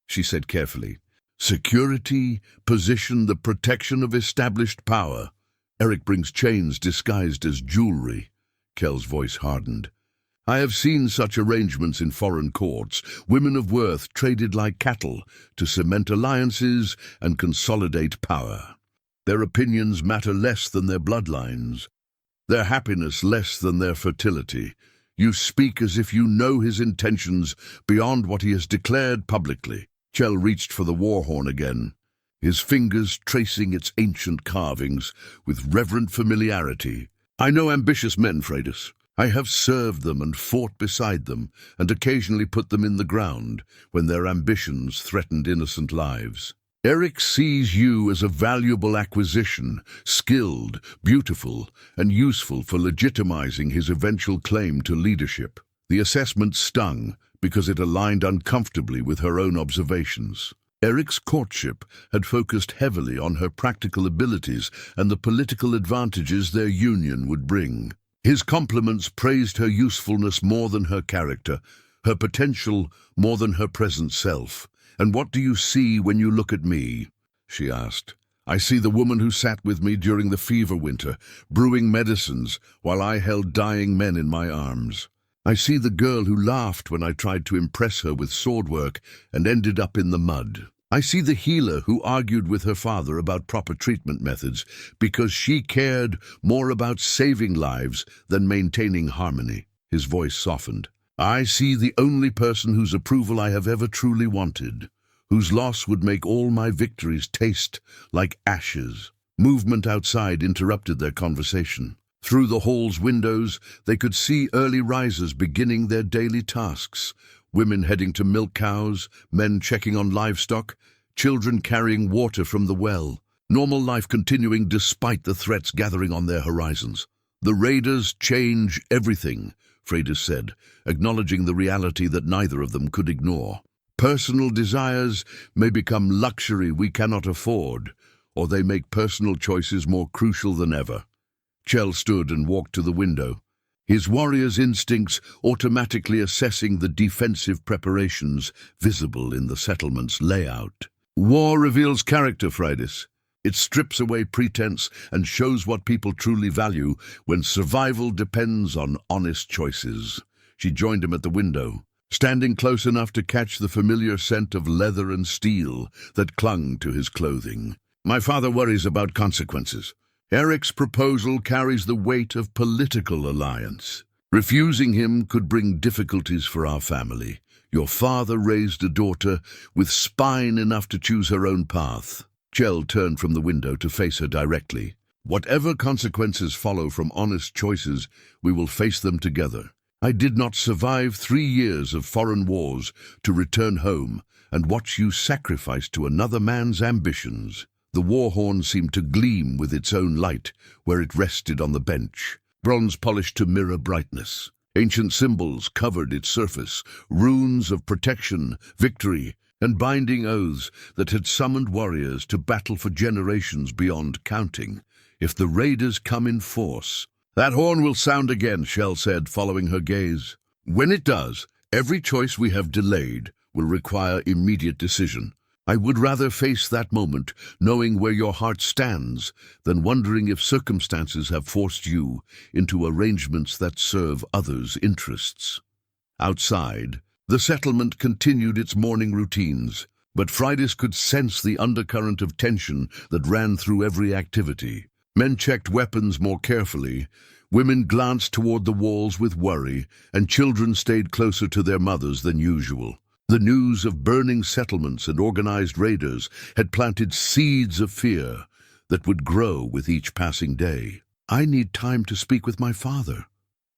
she said carefully. Security, position, the protection of established power. Eric brings chains disguised as jewelry. Kjell's voice hardened. I have seen such arrangements in foreign courts. Women of worth traded like cattle to cement alliances and consolidate power. Their opinions matter less than their bloodlines, their happiness less than their fertility. You speak as if you know his intentions beyond what he has declared publicly. Kjell reached for the war horn again, his fingers tracing its ancient carvings with reverent familiarity. I know ambitious men, Freydis. I have served them and fought beside them, and occasionally put them in the ground when their ambitions threatened innocent lives. Eric sees you as a valuable acquisition, skilled, beautiful, and useful for legitimizing his eventual claim to leadership. The assessment stung because it aligned uncomfortably with her own observations. Eric's courtship had focused heavily on her practical abilities and the political advantages their union would bring. His compliments praised her usefulness more than her character, her potential more than her present self. "And what do you see when you look at me?" she asked. "I see the woman who sat with me during the fever winter, brewing medicines while I held dying men in my arms. I see the girl who laughed when I tried to impress her with sword work and ended up in the mud. I see the healer who argued with her father about proper treatment methods because she cared more about saving lives than maintaining harmony." His voice softened. "I see the only person whose approval I have ever truly wanted, whose loss would make all my victories taste like ashes." Movement outside interrupted their conversation. Through the hall's windows, they could see early risers beginning their daily tasks. Women heading to milk cows, men checking on livestock, children carrying water from the well. Normal life continuing despite the threats gathering on their horizons. "The raiders change everything," Freydis said, acknowledging the reality that neither of them could ignore. "Personal desires may become luxury we cannot afford, or they make personal choices more crucial than ever." Kjell stood and walked to the window, his warrior's instincts automatically assessing the defensive preparations visible in the settlement's layout. "War reveals character, Freydis. It strips away pretense and shows what people truly value when survival depends on honest choices." She joined him at the window, standing close enough to catch the familiar scent of leather and steel that clung to his clothing. "My father worries about consequences. Eric's proposal carries the weight of political alliance. Refusing him could bring difficulties for our family. Your father raised a daughter with spine enough to choose her own path." Kjell turned from the window to face her directly. Whatever consequences follow from honest choices, we will face them together. I did not survive 3 years of foreign wars to return home and watch you sacrifice to another man's ambitions." The war horn seemed to gleam with its own light where it rested on the bench, bronze polished to mirror brightness. Ancient symbols covered its surface, runes of protection, victory, and binding oaths that had summoned warriors to battle for generations beyond counting. If the raiders come in force— "That horn will sound again," Kjell said, following her gaze. "When it does, every choice we have delayed will require immediate decision. I would rather face that moment, knowing where your heart stands, than wondering if circumstances have forced you into arrangements that serve others' interests." Outside, the settlement continued its morning routines, but Freydis could sense the undercurrent of tension that ran through every activity. Men checked weapons more carefully, women glanced toward the walls with worry, and children stayed closer to their mothers than usual. The news of burning settlements and organized raiders had planted seeds of fear that would grow with each passing day. "I need time to speak with my father,"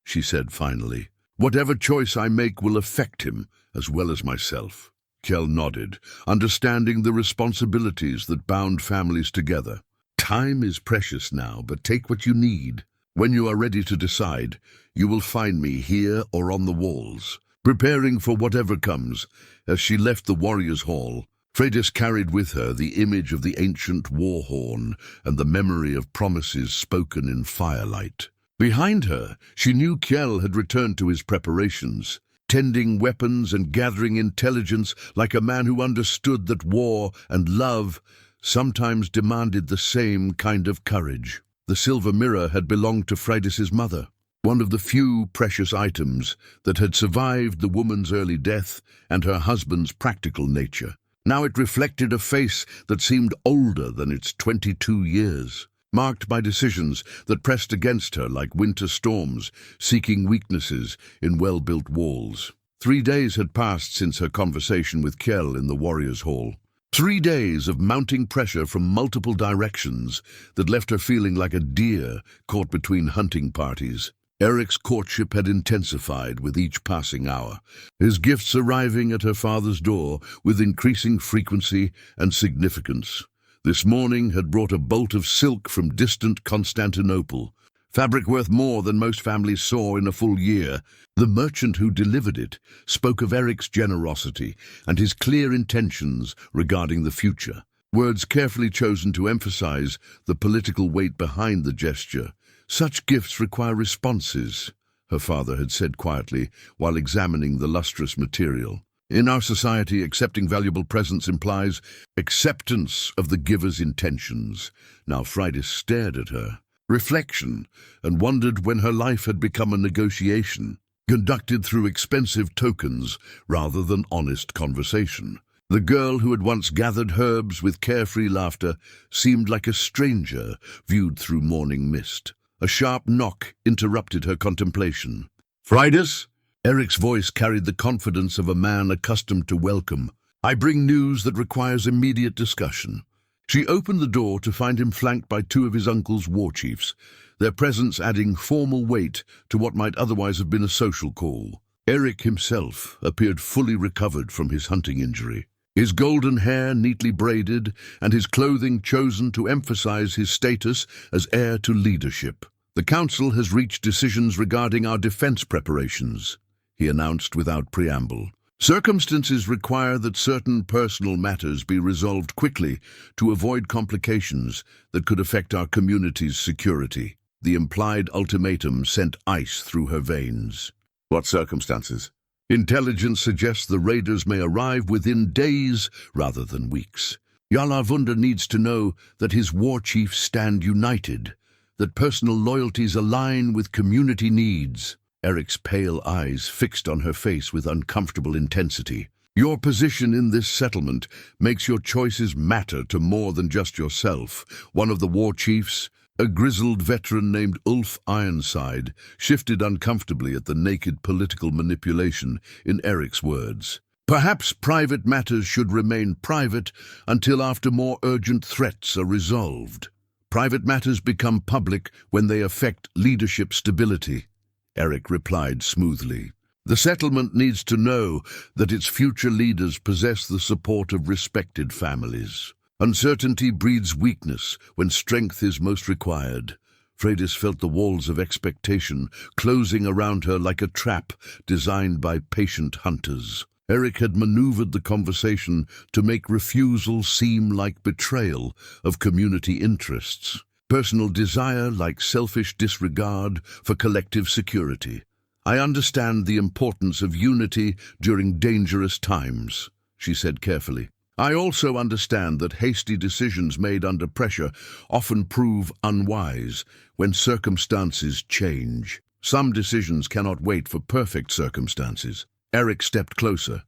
she said finally. "Whatever choice I make will affect him as well as myself." Kjell nodded, understanding the responsibilities that bound families together. "Time is precious now, but take what you need. When you are ready to decide, you will find me here or on the walls, preparing for whatever comes." As she left the warriors' hall, Freydis carried with her the image of the ancient war horn and the memory of promises spoken in firelight. Behind her, she knew Kjell had returned to his preparations, tending weapons and gathering intelligence like a man who understood that war and love sometimes demanded the same kind of courage. The silver mirror had belonged to Freydis's mother, one of the few precious items that had survived the woman's early death and her husband's practical nature. Now it reflected a face that seemed older than its 22 years, marked by decisions that pressed against her like winter storms, seeking weaknesses in well-built walls. 3 days had passed since her conversation with Kjell in the warriors' hall. 3 days of mounting pressure from multiple directions that left her feeling like a deer caught between hunting parties. Eric's courtship had intensified with each passing hour, his gifts arriving at her father's door with increasing frequency and significance. This morning had brought a bolt of silk from distant Constantinople, fabric worth more than most families saw in a full year. The merchant who delivered it spoke of Eric's generosity and his clear intentions regarding the future, words carefully chosen to emphasize the political weight behind the gesture. "Such gifts require responses," her father had said quietly while examining the lustrous material. "In our society, accepting valuable presents implies acceptance of the giver's intentions." Now Freydis stared at her, reflection, and wondered when her life had become a negotiation, conducted through expensive tokens rather than honest conversation. The girl who had once gathered herbs with carefree laughter seemed like a stranger viewed through morning mist. A sharp knock interrupted her contemplation. "Freydis?" Eric's voice carried the confidence of a man accustomed to welcome. "I bring news that requires immediate discussion." She opened the door to find him flanked by 2 of his uncle's war chiefs, their presence adding formal weight to what might otherwise have been a social call. Eric himself appeared fully recovered from his hunting injury, his golden hair neatly braided and his clothing chosen to emphasize his status as heir to leadership. "The Council has reached decisions regarding our defense preparations," he announced without preamble. "Circumstances require that certain personal matters be resolved quickly to avoid complications that could affect our community's security." The implied ultimatum sent ice through her veins. "What circumstances?" "Intelligence suggests the raiders may arrive within days rather than weeks. Jarl Wunder needs to know that his war chiefs stand united, that personal loyalties align with community needs." Eric's pale eyes fixed on her face with uncomfortable intensity. "Your position in this settlement makes your choices matter to more than just yourself." One of the war chiefs, a grizzled veteran named Ulf Ironside, shifted uncomfortably at the naked political manipulation in Eric's words. "Perhaps private matters should remain private until after more urgent threats are resolved." Private matters become public when they affect leadership stability, Eric replied smoothly. The settlement needs to know that its future leaders possess the support of respected families. Uncertainty breeds weakness when strength is most required. Freydis felt the walls of expectation closing around her like a trap designed by patient hunters. Eric had maneuvered the conversation to make refusal seem like betrayal of community interests. Personal desire like selfish disregard for collective security. I understand the importance of unity during dangerous times, she said carefully. I also understand that hasty decisions made under pressure often prove unwise when circumstances change. Some decisions cannot wait for perfect circumstances. Eric stepped closer,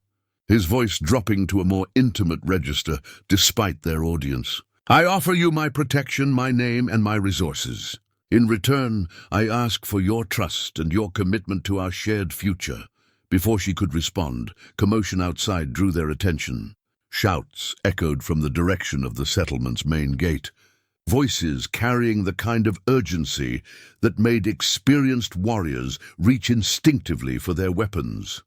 his voice dropping to a more intimate register despite their audience. I offer you my protection, my name, and my resources. In return, I ask for your trust and your commitment to our shared future. Before she could respond, commotion outside drew their attention. Shouts echoed from the direction of the settlement's main gate, voices carrying the kind of urgency that made experienced warriors reach instinctively for their weapons.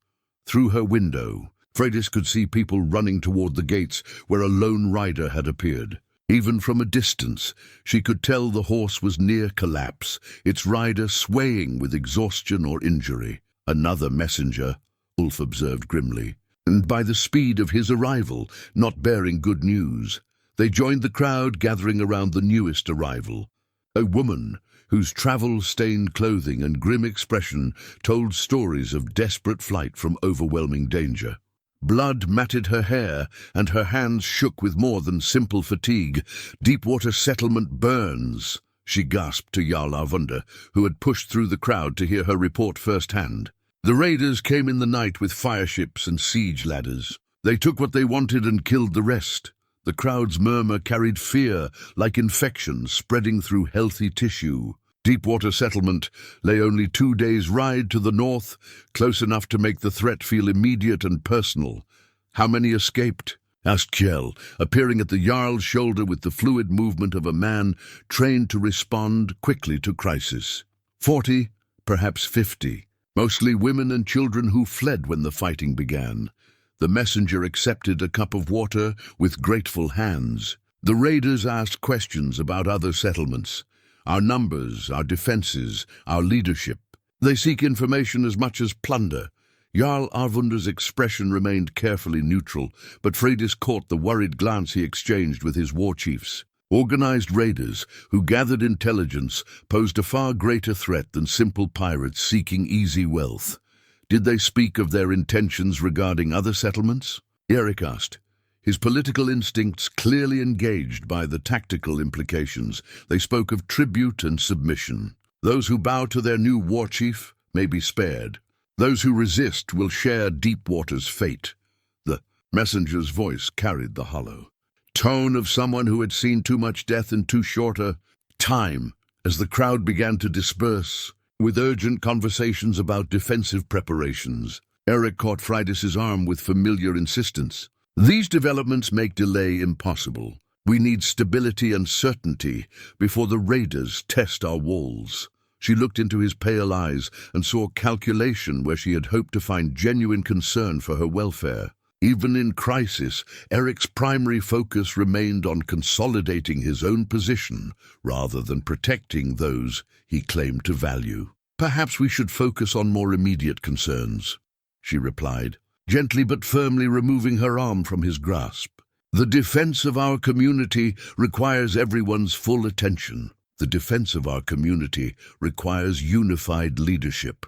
Through her window, Freydis could see people running toward the gates where a lone rider had appeared. Even from a distance, she could tell the horse was near collapse, its rider swaying with exhaustion or injury. Another messenger, Ulf observed grimly, and by the speed of his arrival, not bearing good news. They joined the crowd gathering around the newest arrival. A woman whose travel-stained clothing and grim expression told stories of desperate flight from overwhelming danger. Blood matted her hair, and her hands shook with more than simple fatigue. Deepwater settlement burns, she gasped to Jarl Arvunder, who had pushed through the crowd to hear her report firsthand. The raiders came in the night with fireships and siege ladders. They took what they wanted and killed the rest. The crowd's murmur carried fear, like infection spreading through healthy tissue. Deepwater settlement lay only 2 days' ride to the north, close enough to make the threat feel immediate and personal. How many escaped? Asked Kjell, appearing at the Jarl's shoulder with the fluid movement of a man trained to respond quickly to crisis. 40, perhaps 50. Mostly women and children who fled when the fighting began. The messenger accepted a cup of water with grateful hands. The raiders asked questions about other settlements. Our numbers, our defenses, our leadership. They seek information as much as plunder. Jarl Arvunder's expression remained carefully neutral, but Freydis caught the worried glance he exchanged with his war chiefs. Organized raiders who gathered intelligence posed a far greater threat than simple pirates seeking easy wealth. Did they speak of their intentions regarding other settlements? Eric asked, his political instincts clearly engaged by the tactical implications. They spoke of tribute and submission. Those who bow to their new war chief may be spared. Those who resist will share Deepwater's fate. The messenger's voice carried the hollow tone of someone who had seen too much death in too short a time. As the crowd began to disperse, with urgent conversations about defensive preparations, Eric caught Freydis's arm with familiar insistence. These developments make delay impossible. We need stability and certainty before the raiders test our walls. She looked into his pale eyes and saw calculation where she had hoped to find genuine concern for her welfare. Even in crisis, Eric's primary focus remained on consolidating his own position rather than protecting those he claimed to value. Perhaps we should focus on more immediate concerns, she replied, gently but firmly removing her arm from his grasp. The defense of our community requires everyone's full attention. The defense of our community requires unified leadership,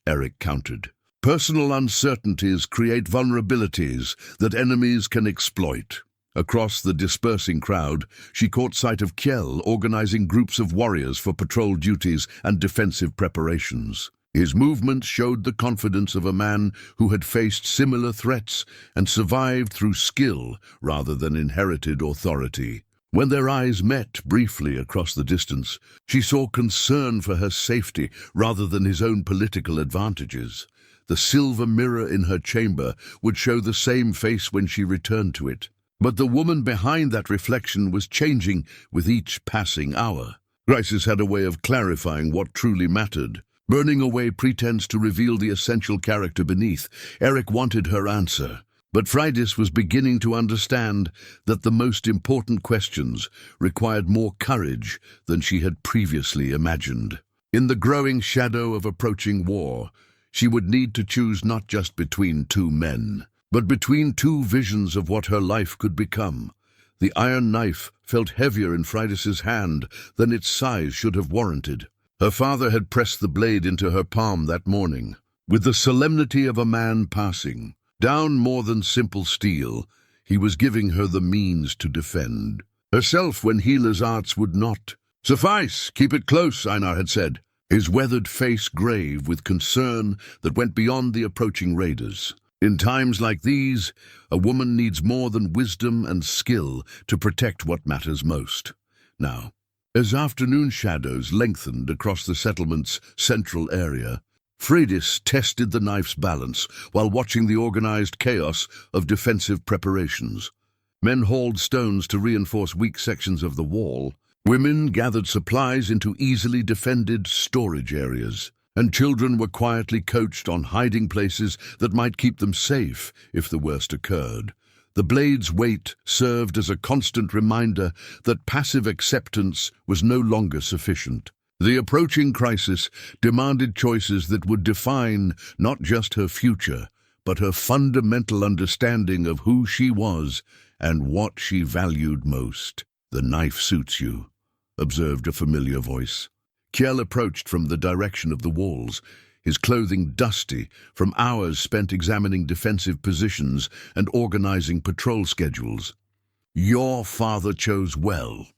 Eric countered. Personal uncertainties create vulnerabilities that enemies can exploit. Across the dispersing crowd, she caught sight of Kjell organizing groups of warriors for patrol duties and defensive preparations. His movements showed the confidence of a man who had faced similar threats and survived through skill rather than inherited authority. When their eyes met briefly across the distance, she saw concern for her safety rather than his own political advantages. The silver mirror in her chamber would show the same face when she returned to it. But the woman behind that reflection was changing with each passing hour. Crisis had a way of clarifying what truly mattered. Burning away pretense to reveal the essential character beneath, Eric wanted her answer. But Freydis was beginning to understand that the most important questions required more courage than she had previously imagined. In the growing shadow of approaching war, she would need to choose not just between two men, but between two visions of what her life could become. The iron knife felt heavier in Freydis's hand than its size should have warranted. Her father had pressed the blade into her palm that morning, with the solemnity of a man passing. Down more than simple steel, he was giving her the means to defend herself when healer's arts would not. "Suffice, keep it close," Einar had said, his weathered face grave with concern that went beyond the approaching raiders. In times like these, a woman needs more than wisdom and skill to protect what matters most. Now, as afternoon shadows lengthened across the settlement's central area, Freydis tested the knife's balance while watching the organized chaos of defensive preparations. Men hauled stones to reinforce weak sections of the wall. Women gathered supplies into easily defended storage areas, and children were quietly coached on hiding places that might keep them safe if the worst occurred. The blade's weight served as a constant reminder that passive acceptance was no longer sufficient. The approaching crisis demanded choices that would define not just her future, but her fundamental understanding of who she was and what she valued most. "The knife suits you," observed a familiar voice. Kjell approached from the direction of the walls, his clothing dusty from hours spent examining defensive positions and organizing patrol schedules. "Your father chose well.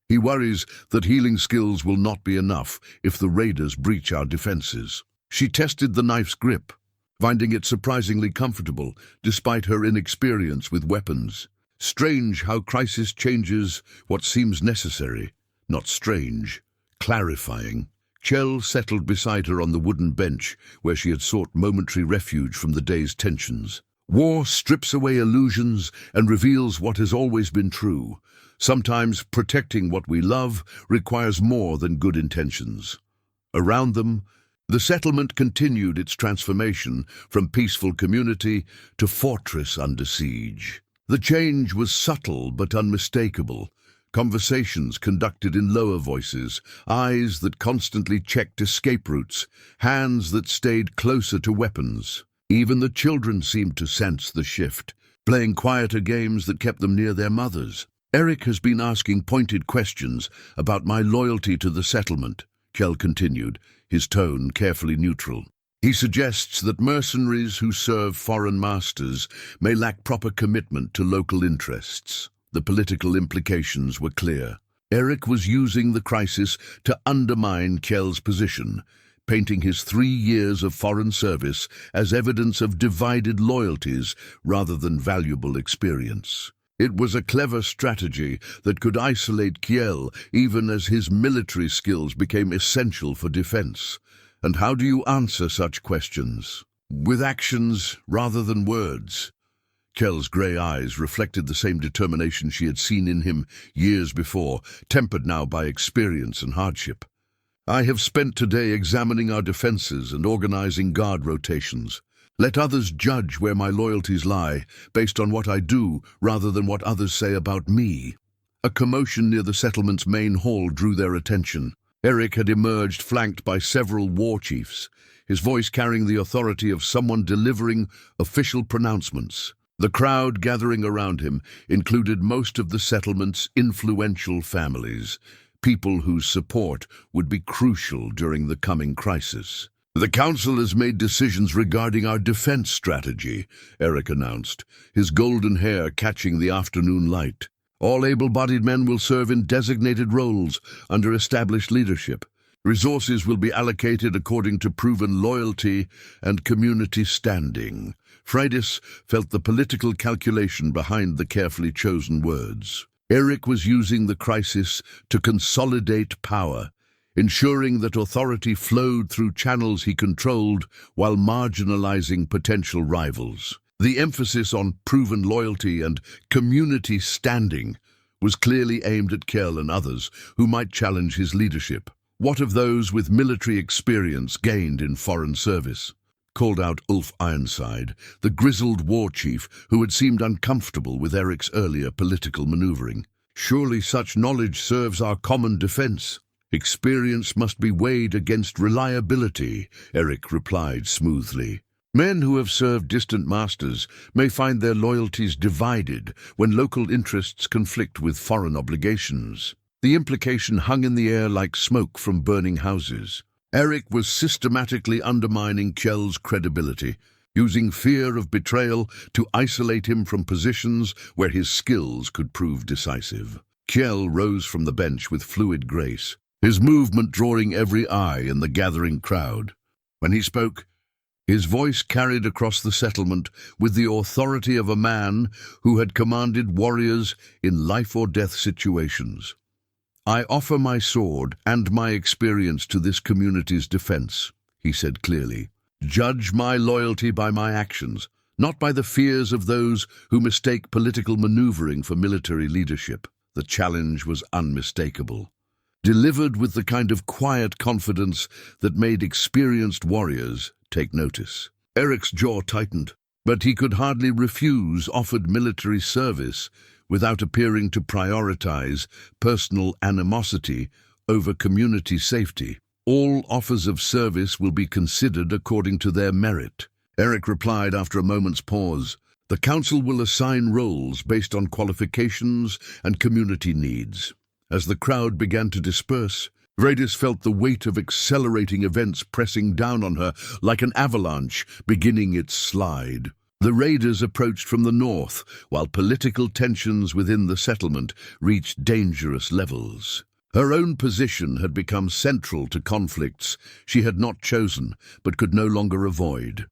He worries that healing skills will not be enough if the raiders breach our defenses." She tested the knife's grip, finding it surprisingly comfortable despite her inexperience with weapons. Strange how crisis changes what seems necessary. Not strange, clarifying. Kjell settled beside her on the wooden bench where she had sought momentary refuge from the day's tensions. War strips away illusions and reveals what has always been true. Sometimes protecting what we love requires more than good intentions. Around them, the settlement continued its transformation from peaceful community to fortress under siege. The change was subtle but unmistakable. Conversations conducted in lower voices, eyes that constantly checked escape routes, hands that stayed closer to weapons. Even the children seemed to sense the shift, playing quieter games that kept them near their mothers. "Eric has been asking pointed questions about my loyalty to the settlement," Kjell continued, his tone carefully neutral. "He suggests that mercenaries who serve foreign masters may lack proper commitment to local interests." The political implications were clear. Eric was using the crisis to undermine Kjell's position, painting his 3 years of foreign service as evidence of divided loyalties rather than valuable experience. It was a clever strategy that could isolate Kjell even as his military skills became essential for defense. And how do you answer such questions? With actions rather than words. Kjell's grey eyes reflected the same determination she had seen in him years before, tempered now by experience and hardship. "I have spent today examining our defenses and organizing guard rotations. Let others judge where my loyalties lie, based on what I do rather than what others say about me." A commotion near the settlement's main hall drew their attention. Eric had emerged flanked by several war chiefs, his voice carrying the authority of someone delivering official pronouncements. The crowd gathering around him included most of the settlement's influential families, people whose support would be crucial during the coming crisis. "The council has made decisions regarding our defense strategy," Eric announced, his golden hair catching the afternoon light. "All able-bodied men will serve in designated roles under established leadership. Resources will be allocated according to proven loyalty and community standing." Freydis felt the political calculation behind the carefully chosen words. Eric was using the crisis to consolidate power, ensuring that authority flowed through channels he controlled while marginalizing potential rivals. The emphasis on proven loyalty and community standing was clearly aimed at Kjell and others who might challenge his leadership. What of those with military experience gained in foreign service? Called out Ulf Ironside, the grizzled war chief who had seemed uncomfortable with Eric's earlier political maneuvering. Surely such knowledge serves our common defense. Experience must be weighed against reliability, Eric replied smoothly. Men who have served distant masters may find their loyalties divided when local interests conflict with foreign obligations. The implication hung in the air like smoke from burning houses. Eric was systematically undermining Kjell's credibility, using fear of betrayal to isolate him from positions where his skills could prove decisive. Kjell rose from the bench with fluid grace, his movement drawing every eye in the gathering crowd. When he spoke, his voice carried across the settlement with the authority of a man who had commanded warriors in life-or-death situations. "I offer my sword and my experience to this community's defense," he said clearly. "Judge my loyalty by my actions, not by the fears of those who mistake political maneuvering for military leadership." The challenge was unmistakable, delivered with the kind of quiet confidence that made experienced warriors take notice. Eric's jaw tightened, but he could hardly refuse offered military service without appearing to prioritize personal animosity over community safety. "All offers of service will be considered according to their merit," Eric replied after a moment's pause. "The council will assign roles based on qualifications and community needs." As the crowd began to disperse, Freydis felt the weight of accelerating events pressing down on her like an avalanche beginning its slide. The raiders approached from the north, while political tensions within the settlement reached dangerous levels. Her own position had become central to conflicts she had not chosen but could no longer avoid.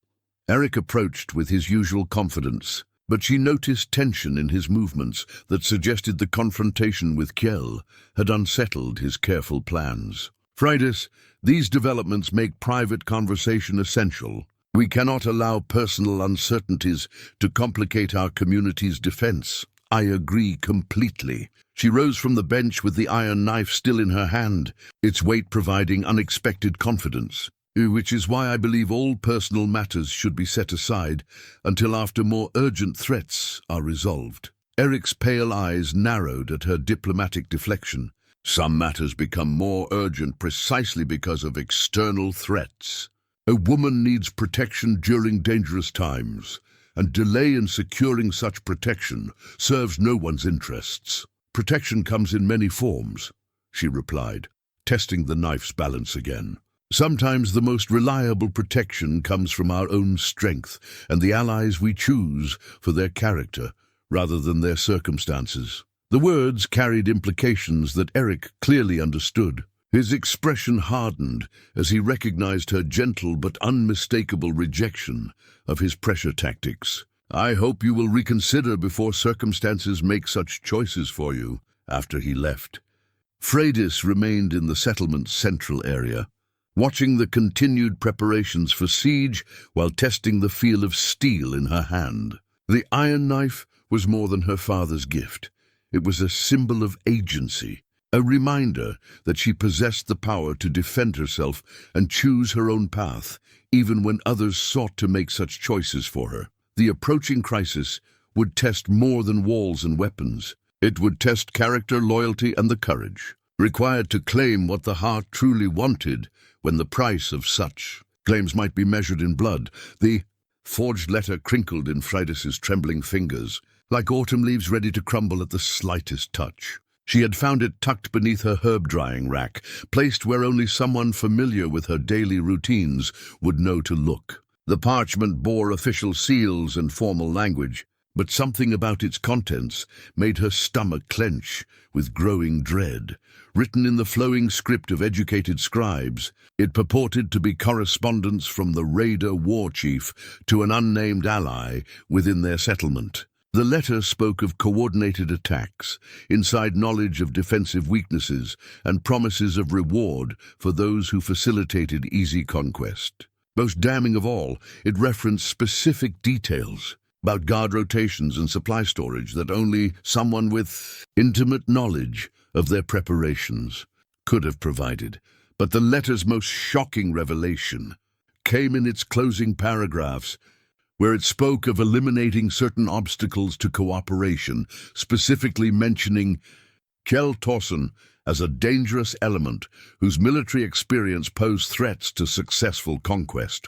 Eric approached with his usual confidence, but she noticed tension in his movements that suggested the confrontation with Kjell had unsettled his careful plans. "Freydis, these developments make private conversation essential. We cannot allow personal uncertainties to complicate our community's defense." "I agree completely." She rose from the bench with the iron knife still in her hand, its weight providing unexpected confidence. "Which is why I believe all personal matters should be set aside until after more urgent threats are resolved." Eric's pale eyes narrowed at her diplomatic deflection. "Some matters become more urgent precisely because of external threats. A woman needs protection during dangerous times, and delay in securing such protection serves no one's interests." "Protection comes in many forms," she replied, testing the knife's balance again. "Sometimes the most reliable protection comes from our own strength and the allies we choose for their character rather than their circumstances." The words carried implications that Eric clearly understood. His expression hardened as he recognized her gentle but unmistakable rejection of his pressure tactics. "I hope you will reconsider before circumstances make such choices for you." After he left, Freydis remained in the settlement's central area, watching the continued preparations for siege while testing the feel of steel in her hand. The iron knife was more than her father's gift. It was a symbol of agency, a reminder that she possessed the power to defend herself and choose her own path, even when others sought to make such choices for her. The approaching crisis would test more than walls and weapons. It would test character, loyalty, and the courage required to claim what the heart truly wanted when the price of such claims might be measured in blood. The forged letter crinkled in Freydis's trembling fingers, like autumn leaves ready to crumble at the slightest touch. She had found it tucked beneath her herb-drying rack, placed where only someone familiar with her daily routines would know to look. The parchment bore official seals and formal language, but something about its contents made her stomach clench with growing dread. Written in the flowing script of educated scribes, it purported to be correspondence from the raider war chief to an unnamed ally within their settlement. The letter spoke of coordinated attacks, inside knowledge of defensive weaknesses, and promises of reward for those who facilitated easy conquest. Most damning of all, it referenced specific details. about guard rotations and supply storage that only someone with intimate knowledge of their preparations could have provided. But the letter's most shocking revelation came in its closing paragraphs, where it spoke of eliminating certain obstacles to cooperation, specifically mentioning Kjell Torsen as a dangerous element whose military experience posed threats to successful conquest.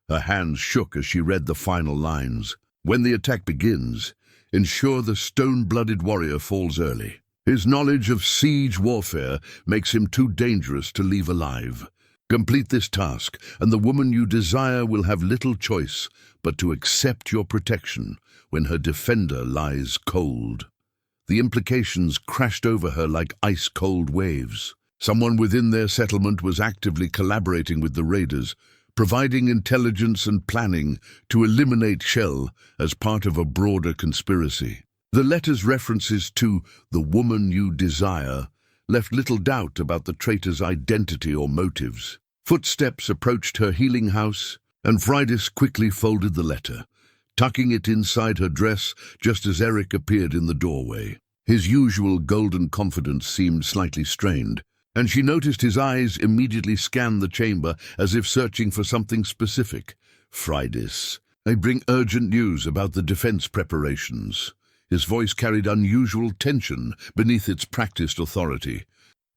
Her hands shook as she read the final lines. When the attack begins, ensure the stone-blooded warrior falls early. His knowledge of siege warfare makes him too dangerous to leave alive. Complete this task, and the woman you desire will have little choice but to accept your protection when her defender lies cold. The implications crashed over her like ice-cold waves. Someone within their settlement was actively collaborating with the raiders, providing intelligence and planning to eliminate Kjell as part of a broader conspiracy. The letter's references to the woman you desire left little doubt about the traitor's identity or motives. Footsteps approached her healing house, and Freydis quickly folded the letter, tucking it inside her dress just as Eric appeared in the doorway. His usual golden confidence seemed slightly strained, and she noticed his eyes immediately scan the chamber as if searching for something specific. "Freydis, I bring urgent news about the defense preparations." His voice carried unusual tension beneath its practiced authority.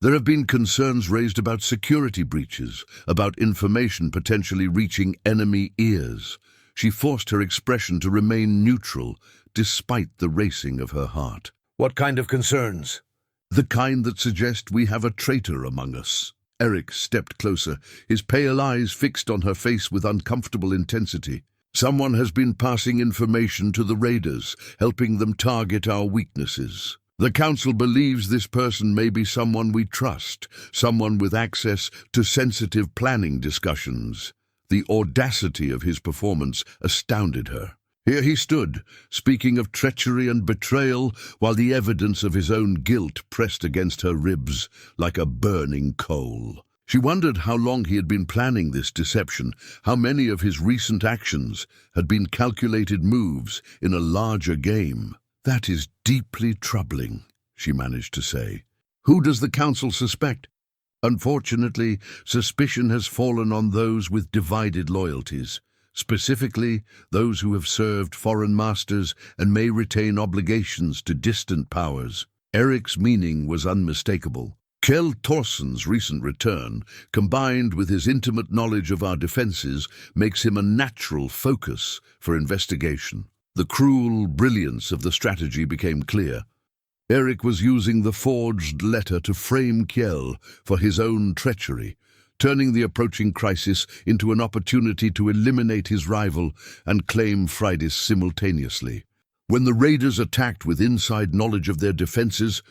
"There have been concerns raised about security breaches, about information potentially reaching enemy ears." She forced her expression to remain neutral, despite the racing of her heart. "What kind of concerns?" "The kind that suggest we have a traitor among us." Eric stepped closer, his pale eyes fixed on her face with uncomfortable intensity. "Someone has been passing information to the raiders, helping them target our weaknesses. The Council believes this person may be someone we trust, someone with access to sensitive planning discussions." The audacity of his performance astounded her. Here he stood, speaking of treachery and betrayal, while the evidence of his own guilt pressed against her ribs like a burning coal. She wondered how long he had been planning this deception, how many of his recent actions had been calculated moves in a larger game. "That is deeply troubling," she managed to say. "Who does the Council suspect?" "Unfortunately, suspicion has fallen on those with divided loyalties, specifically those who have served foreign masters and may retain obligations to distant powers." Eric's meaning was unmistakable. Kjell Torsen's recent return, combined with his intimate knowledge of our defenses, makes him a natural focus for investigation. The cruel brilliance of the strategy became clear. Eric was using the forged letter to frame Kjell for his own treachery, turning the approaching crisis into an opportunity to eliminate his rival and claim Freydis simultaneously. When the raiders attacked with inside knowledge of their defenses,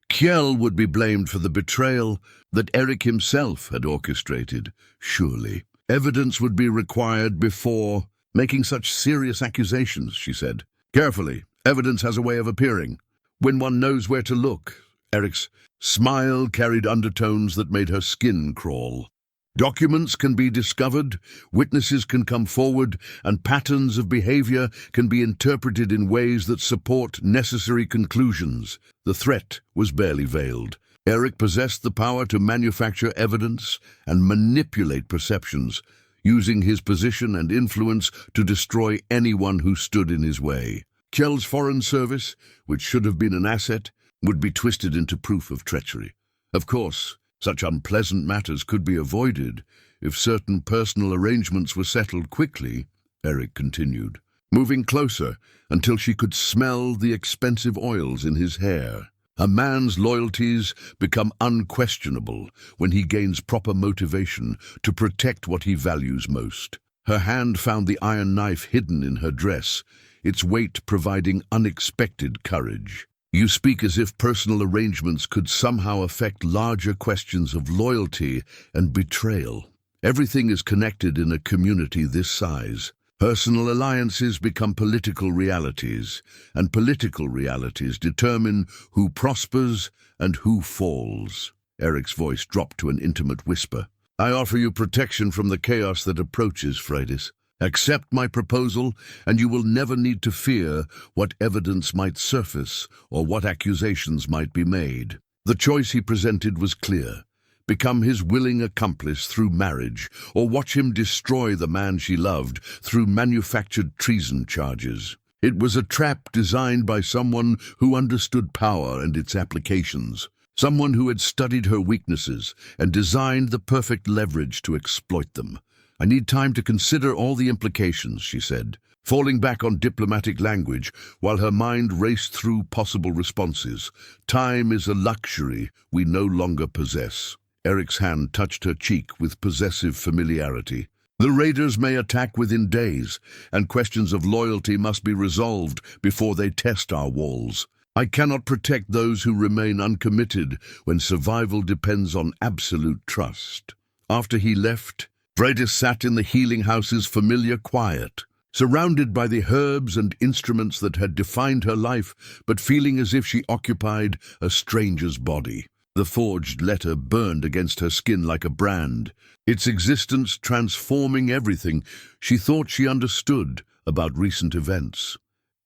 Kjell would be blamed for the betrayal that Eric himself had orchestrated. Surely, evidence would be required before making such serious accusations, she said. "Carefully, evidence has a way of appearing when one knows where to look." Eric's smile carried undertones that made her skin crawl. "Documents can be discovered, witnesses can come forward, and patterns of behavior can be interpreted in ways that support necessary conclusions." The threat was barely veiled. Eric possessed the power to manufacture evidence and manipulate perceptions, using his position and influence to destroy anyone who stood in his way. Kjell's foreign service, which should have been an asset, would be twisted into proof of treachery. Of course, such unpleasant matters could be avoided if certain personal arrangements were settled quickly, Eric continued, moving closer until she could smell the expensive oils in his hair. A man's loyalties become unquestionable when he gains proper motivation to protect what he values most. Her hand found the iron knife hidden in her dress, its weight providing unexpected courage. "You speak as if personal arrangements could somehow affect larger questions of loyalty and betrayal. Everything is connected in a community this size. Personal alliances become political realities, and political realities determine who prospers and who falls." Eric's voice dropped to an intimate whisper. "I offer you protection from the chaos that approaches, Freydis. Accept my proposal, and you will never need to fear what evidence might surface or what accusations might be made. The choice he presented was clear. Become his willing accomplice through marriage, or watch him destroy the man she loved through manufactured treason charges. It was a trap designed by someone who understood power and its applications, someone who had studied her weaknesses and designed the perfect leverage to exploit them. "I need time to consider all the implications," she said, falling back on diplomatic language while her mind raced through possible responses. Time is a luxury we no longer possess. Eric's hand touched her cheek with possessive familiarity. "The raiders may attack within days, and questions of loyalty must be resolved before they test our walls. I cannot protect those who remain uncommitted when survival depends on absolute trust." After he left, Freydis sat in the healing house's familiar quiet, surrounded by the herbs and instruments that had defined her life, but feeling as if she occupied a stranger's body. The forged letter burned against her skin like a brand, its existence transforming everything she thought she understood about recent events.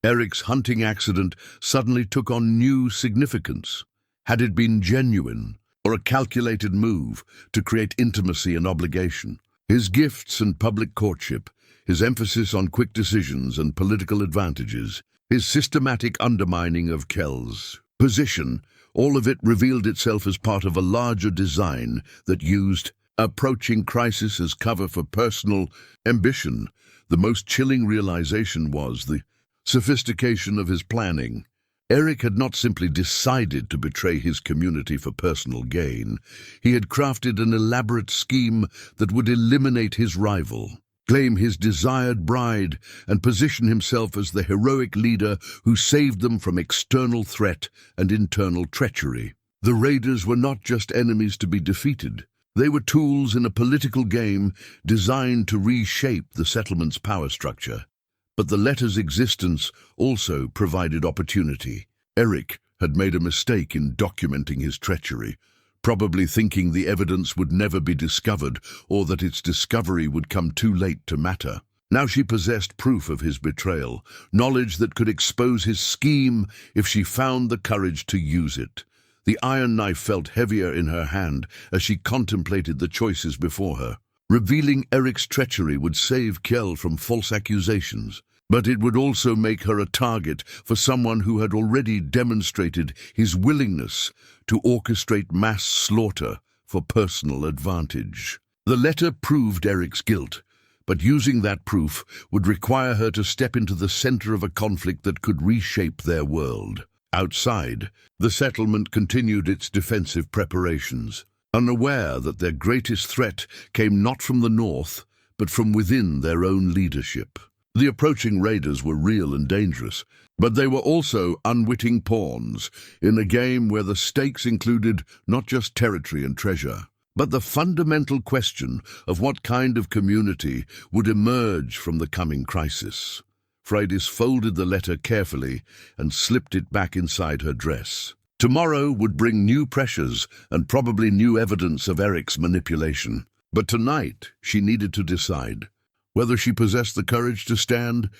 Eric's hunting accident suddenly took on new significance. Had it been genuine, or a calculated move to create intimacy and obligation? His gifts and public courtship, his emphasis on quick decisions and political advantages, his systematic undermining of Kjell's position, all of it revealed itself as part of a larger design that used approaching crisis as cover for personal ambition. The most chilling realization was the sophistication of his planning. Eric had not simply decided to betray his community for personal gain. He had crafted an elaborate scheme that would eliminate his rival, claim his desired bride, and position himself as the heroic leader who saved them from external threat and internal treachery. The raiders were not just enemies to be defeated. They were tools in a political game designed to reshape the settlement's power structure. But the letter's existence also provided opportunity. Eric had made a mistake in documenting his treachery, probably thinking the evidence would never be discovered or that its discovery would come too late to matter. Now she possessed proof of his betrayal, knowledge that could expose his scheme if she found the courage to use it. The iron knife felt heavier in her hand as she contemplated the choices before her. Revealing Eric's treachery would save Kjell from false accusations, but it would also make her a target for someone who had already demonstrated his willingness to orchestrate mass slaughter for personal advantage. The letter proved Eric's guilt, but using that proof would require her to step into the center of a conflict that could reshape their world. Outside, the settlement continued its defensive preparations, unaware that their greatest threat came not from the north, but from within their own leadership. The approaching raiders were real and dangerous, but they were also unwitting pawns in a game where the stakes included not just territory and treasure, but the fundamental question of what kind of community would emerge from the coming crisis. Freydis folded the letter carefully and slipped it back inside her dress. Tomorrow would bring new pressures and probably new evidence of Eric's manipulation. But tonight she needed to decide whether she possessed the courage to stand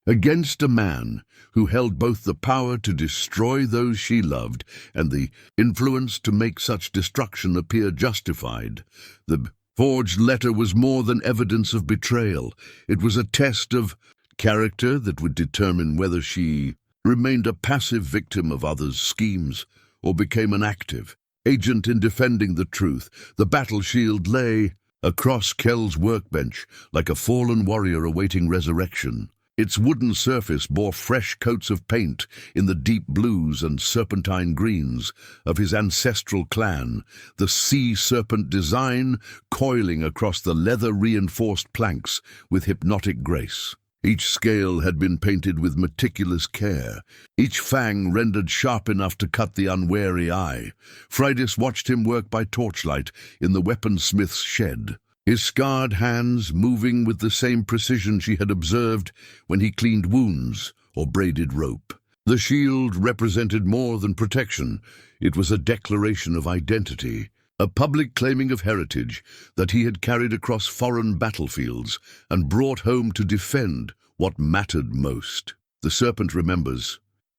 against a man who held both the power to destroy those she loved and the influence to make such destruction appear justified. The forged letter was more than evidence of betrayal. It was a test of character that would determine whether she remained a passive victim of others' schemes or became an active agent in defending the truth. The battle shield lay across Kjell's workbench like a fallen warrior awaiting resurrection. Its wooden surface bore fresh coats of paint in the deep blues and serpentine greens of his ancestral clan, the sea serpent design coiling across the leather-reinforced planks with hypnotic grace. Each scale had been painted with meticulous care, each fang rendered sharp enough to cut the unwary eye. Freydis watched him work by torchlight in the weaponsmith's shed, his scarred hands moving with the same precision she had observed when he cleaned wounds or braided rope. The shield represented more than protection. It was a declaration of identity, a public claiming of heritage that he had carried across foreign battlefields and brought home to defend what mattered most. "The serpent remembers,"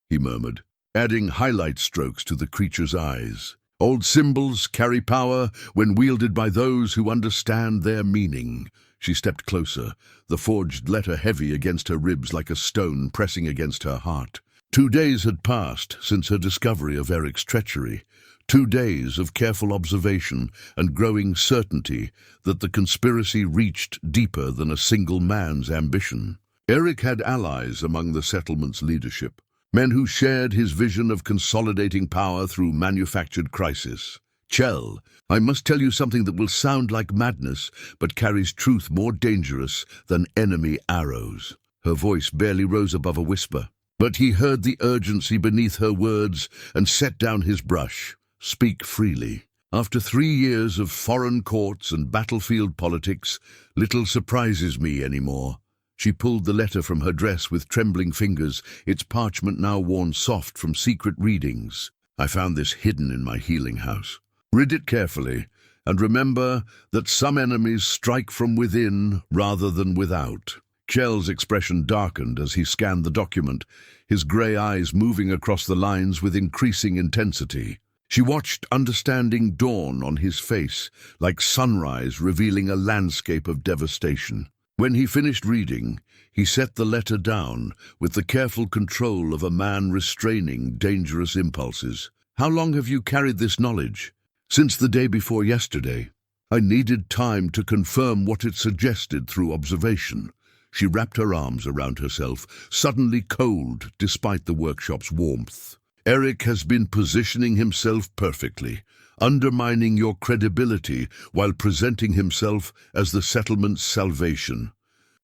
he murmured, adding highlight strokes to the creature's eyes. "Old symbols carry power when wielded by those who understand their meaning." She stepped closer, the forged letter heavy against her ribs like a stone pressing against her heart. 2 days had passed since her discovery of Eric's treachery. 2 days of careful observation and growing certainty that the conspiracy reached deeper than a single man's ambition. Eric had allies among the settlement's leadership, men who shared his vision of consolidating power through manufactured crisis. "Kjell, I must tell you something that will sound like madness, but carries truth more dangerous than enemy arrows." Her voice barely rose above a whisper, but he heard the urgency beneath her words and set down his brush. "Speak freely. After 3 years of foreign courts and battlefield politics, little surprises me anymore." She pulled the letter from her dress with trembling fingers, its parchment now worn soft from secret readings. "I found this hidden in my healing house. Read it carefully, and remember that some enemies strike from within rather than without." Kjell's expression darkened as he scanned the document, his grey eyes moving across the lines with increasing intensity. She watched understanding dawn on his face, like sunrise revealing a landscape of devastation. When he finished reading, he set the letter down with the careful control of a man restraining dangerous impulses. "How long have you carried this knowledge?" "Since the day before yesterday. I needed time to confirm what it suggested through observation." She wrapped her arms around herself, suddenly cold despite the workshop's warmth. "Eric has been positioning himself perfectly, undermining your credibility while presenting himself as the settlement's salvation.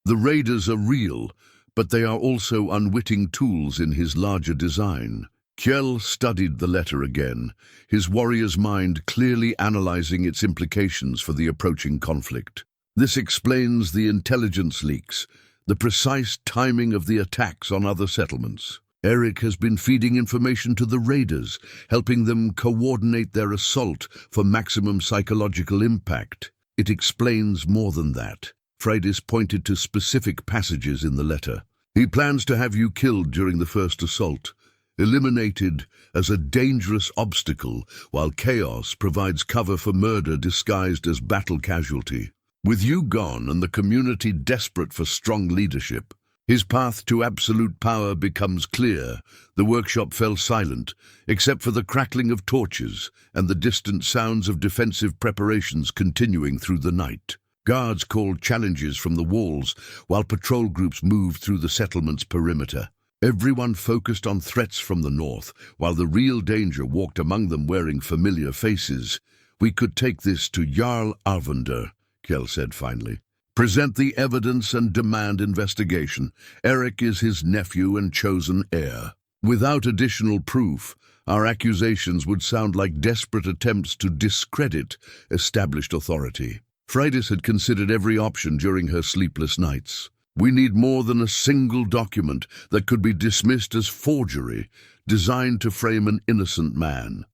The raiders are real, but they are also unwitting tools in his larger design." Kjell studied the letter again, his warrior's mind clearly analyzing its implications for the approaching conflict. "This explains the intelligence leaks, the precise timing of the attacks on other settlements. Eric has been feeding information to the raiders, helping them coordinate their assault for maximum psychological impact. It explains more than that." Freydis pointed to specific passages in the letter. "He plans to have you killed during the first assault, eliminated as a dangerous obstacle, while chaos provides cover for murder disguised as battle casualty. With you gone and the community desperate for strong leadership, his path to absolute power becomes clear." The workshop fell silent, except for the crackling of torches and the distant sounds of defensive preparations continuing through the night. Guards called challenges from the walls, while patrol groups moved through the settlement's perimeter. Everyone focused on threats from the north, while the real danger walked among them wearing familiar faces. "We could take this to Jarl Arvander," Kjell said finally. "Present the evidence and demand investigation. Eric is his nephew and chosen heir. Without additional proof, our accusations would sound like desperate attempts to discredit established authority." Freydis had considered every option during her sleepless nights. "We need more than a single document that could be dismissed as forgery, designed to frame an innocent man.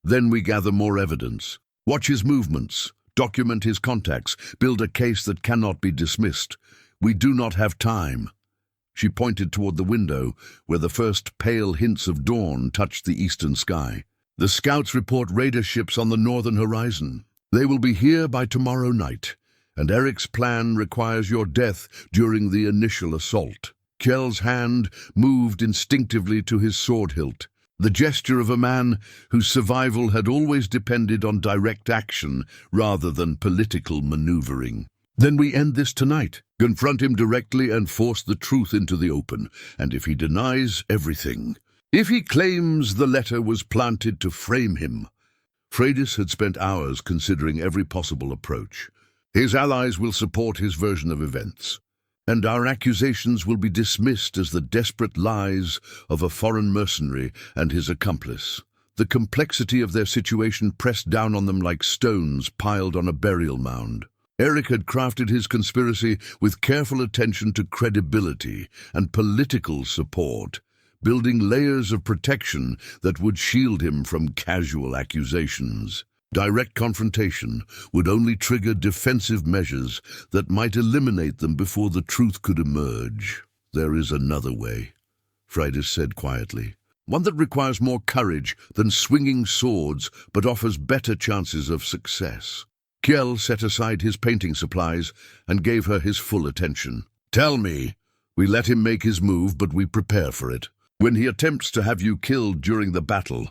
Then we gather more evidence. Watch his movements. Document his contacts, build a case that cannot be dismissed. We do not have time." She pointed toward the window, where the first pale hints of dawn touched the eastern sky. "The scouts report raider ships on the northern horizon. They will be here by tomorrow night, and Eric's plan requires your death during the initial assault." Kjell's hand moved instinctively to his sword hilt, the gesture of a man whose survival had always depended on direct action rather than political maneuvering. "Then we end this tonight. Confront him directly and force the truth into the open, and if he denies, everything. If he claims the letter was planted to frame him." Freydis had spent hours considering every possible approach. "His allies will support his version of events, and our accusations will be dismissed as the desperate lies of a foreign mercenary and his accomplice." The complexity of their situation pressed down on them like stones piled on a burial mound. Eric had crafted his conspiracy with careful attention to credibility and political support, building layers of protection that would shield him from casual accusations. Direct confrontation would only trigger defensive measures that might eliminate them before the truth could emerge. There is another way, Freydis said quietly. One that requires more courage than swinging swords, but offers better chances of success. Kjell set aside his painting supplies and gave her his full attention. Tell me. We let him make his move, but we prepare for it. When he attempts to have you killed during the battle,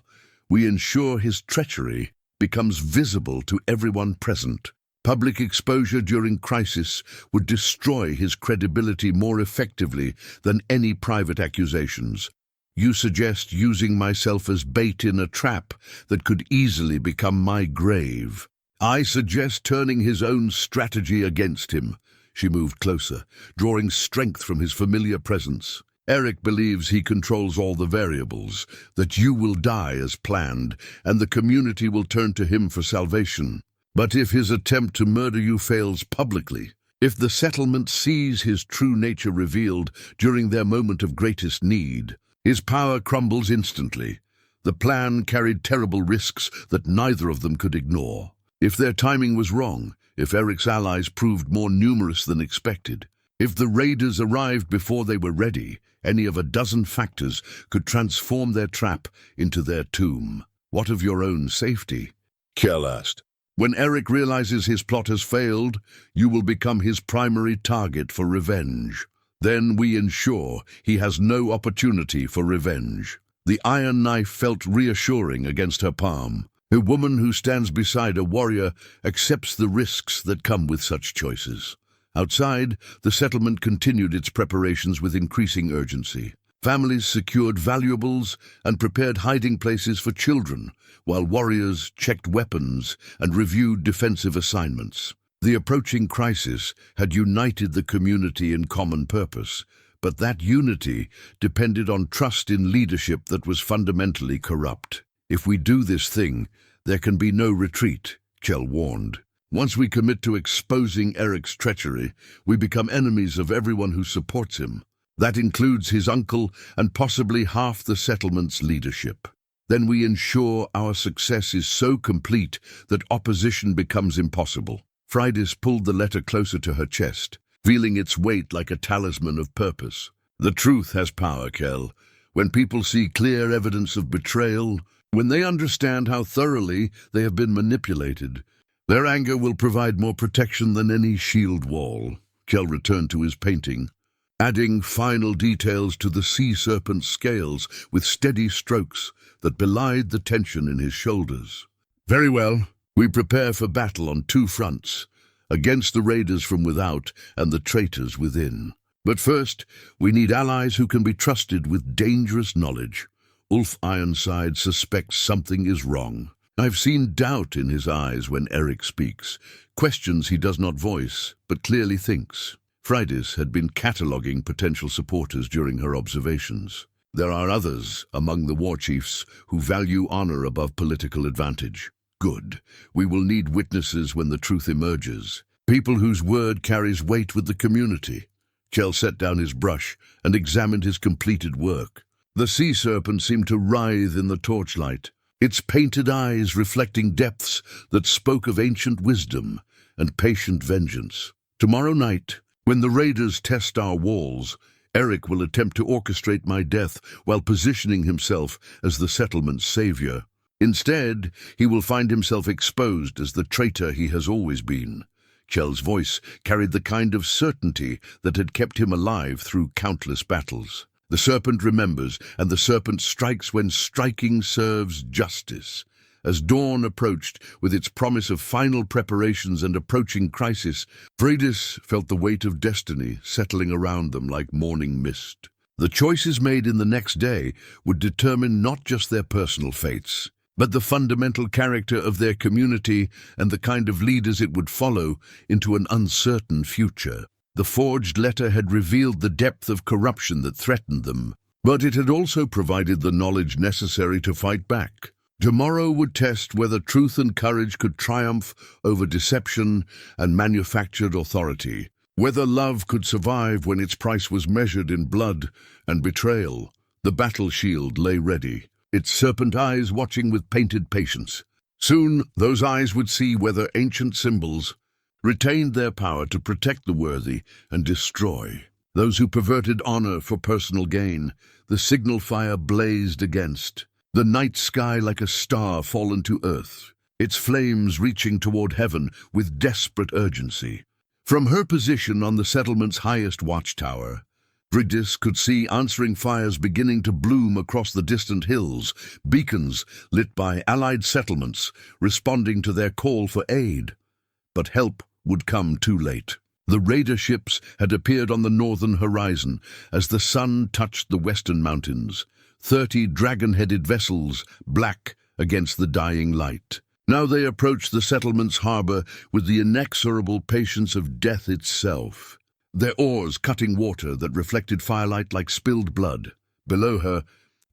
we ensure his treachery becomes visible to everyone present. Public exposure during crisis would destroy his credibility more effectively than any private accusations. You suggest using myself as bait in a trap that could easily become my grave. I suggest turning his own strategy against him. She moved closer, drawing strength from his familiar presence. Eric believes he controls all the variables, that you will die as planned, and the community will turn to him for salvation. But if his attempt to murder you fails publicly, if the settlement sees his true nature revealed during their moment of greatest need, his power crumbles instantly. The plan carried terrible risks that neither of them could ignore. If their timing was wrong, if Eric's allies proved more numerous than expected, if the raiders arrived before they were ready, any of a dozen factors could transform their trap into their tomb. What of your own safety? Kjell asked. When Eric realizes his plot has failed, you will become his primary target for revenge. Then we ensure he has no opportunity for revenge. The iron knife felt reassuring against her palm. A woman who stands beside a warrior accepts the risks that come with such choices. Outside, the settlement continued its preparations with increasing urgency. Families secured valuables and prepared hiding places for children, while warriors checked weapons and reviewed defensive assignments. The approaching crisis had united the community in common purpose, but that unity depended on trust in leadership that was fundamentally corrupt. If we do this thing, there can be no retreat, Kjell warned. Once we commit to exposing Eric's treachery, we become enemies of everyone who supports him. That includes his uncle and possibly half the settlement's leadership. Then we ensure our success is so complete that opposition becomes impossible. Freydis pulled the letter closer to her chest, feeling its weight like a talisman of purpose. The truth has power, Kjell. When people see clear evidence of betrayal, when they understand how thoroughly they have been manipulated, their anger will provide more protection than any shield wall. Kjell returned to his painting, adding final details to the sea serpent's scales with steady strokes that belied the tension in his shoulders. Very well, we prepare for battle on two fronts, against the raiders from without and the traitors within. But first, we need allies who can be trusted with dangerous knowledge. Ulf Ironside suspects something is wrong. I've seen doubt in his eyes when Eric speaks, questions he does not voice, but clearly thinks. Freydis had been cataloguing potential supporters during her observations. There are others among the war chiefs who value honor above political advantage. Good. We will need witnesses when the truth emerges. People whose word carries weight with the community. Kjell set down his brush and examined his completed work. The sea serpent seemed to writhe in the torchlight, its painted eyes reflecting depths that spoke of ancient wisdom and patient vengeance. Tomorrow night, when the raiders test our walls, Eric will attempt to orchestrate my death while positioning himself as the settlement's savior. Instead, he will find himself exposed as the traitor he has always been. Kjell's voice carried the kind of certainty that had kept him alive through countless battles. The serpent remembers, and the serpent strikes when striking serves justice. As dawn approached, with its promise of final preparations and approaching crisis, Freydis felt the weight of destiny settling around them like morning mist. The choices made in the next day would determine not just their personal fates, but the fundamental character of their community and the kind of leaders it would follow into an uncertain future. The forged letter had revealed the depth of corruption that threatened them, but it had also provided the knowledge necessary to fight back. Tomorrow would test whether truth and courage could triumph over deception and manufactured authority, whether love could survive when its price was measured in blood and betrayal. The battle shield lay ready, its serpent eyes watching with painted patience. Soon, those eyes would see whether ancient symbols retained their power to protect the worthy and destroy those who perverted honor for personal gain. The signal fire blazed against the night sky like a star fallen to earth, its flames reaching toward heaven with desperate urgency. From her position on the settlement's highest watchtower, Freydis could see answering fires beginning to bloom across the distant hills, beacons lit by allied settlements responding to their call for aid. But help would come too late. The raider ships had appeared on the northern horizon as the sun touched the western mountains, 30 dragon-headed vessels black against the dying light. Now they approached the settlement's harbor with the inexorable patience of death itself, their oars cutting water that reflected firelight like spilled blood. Below her,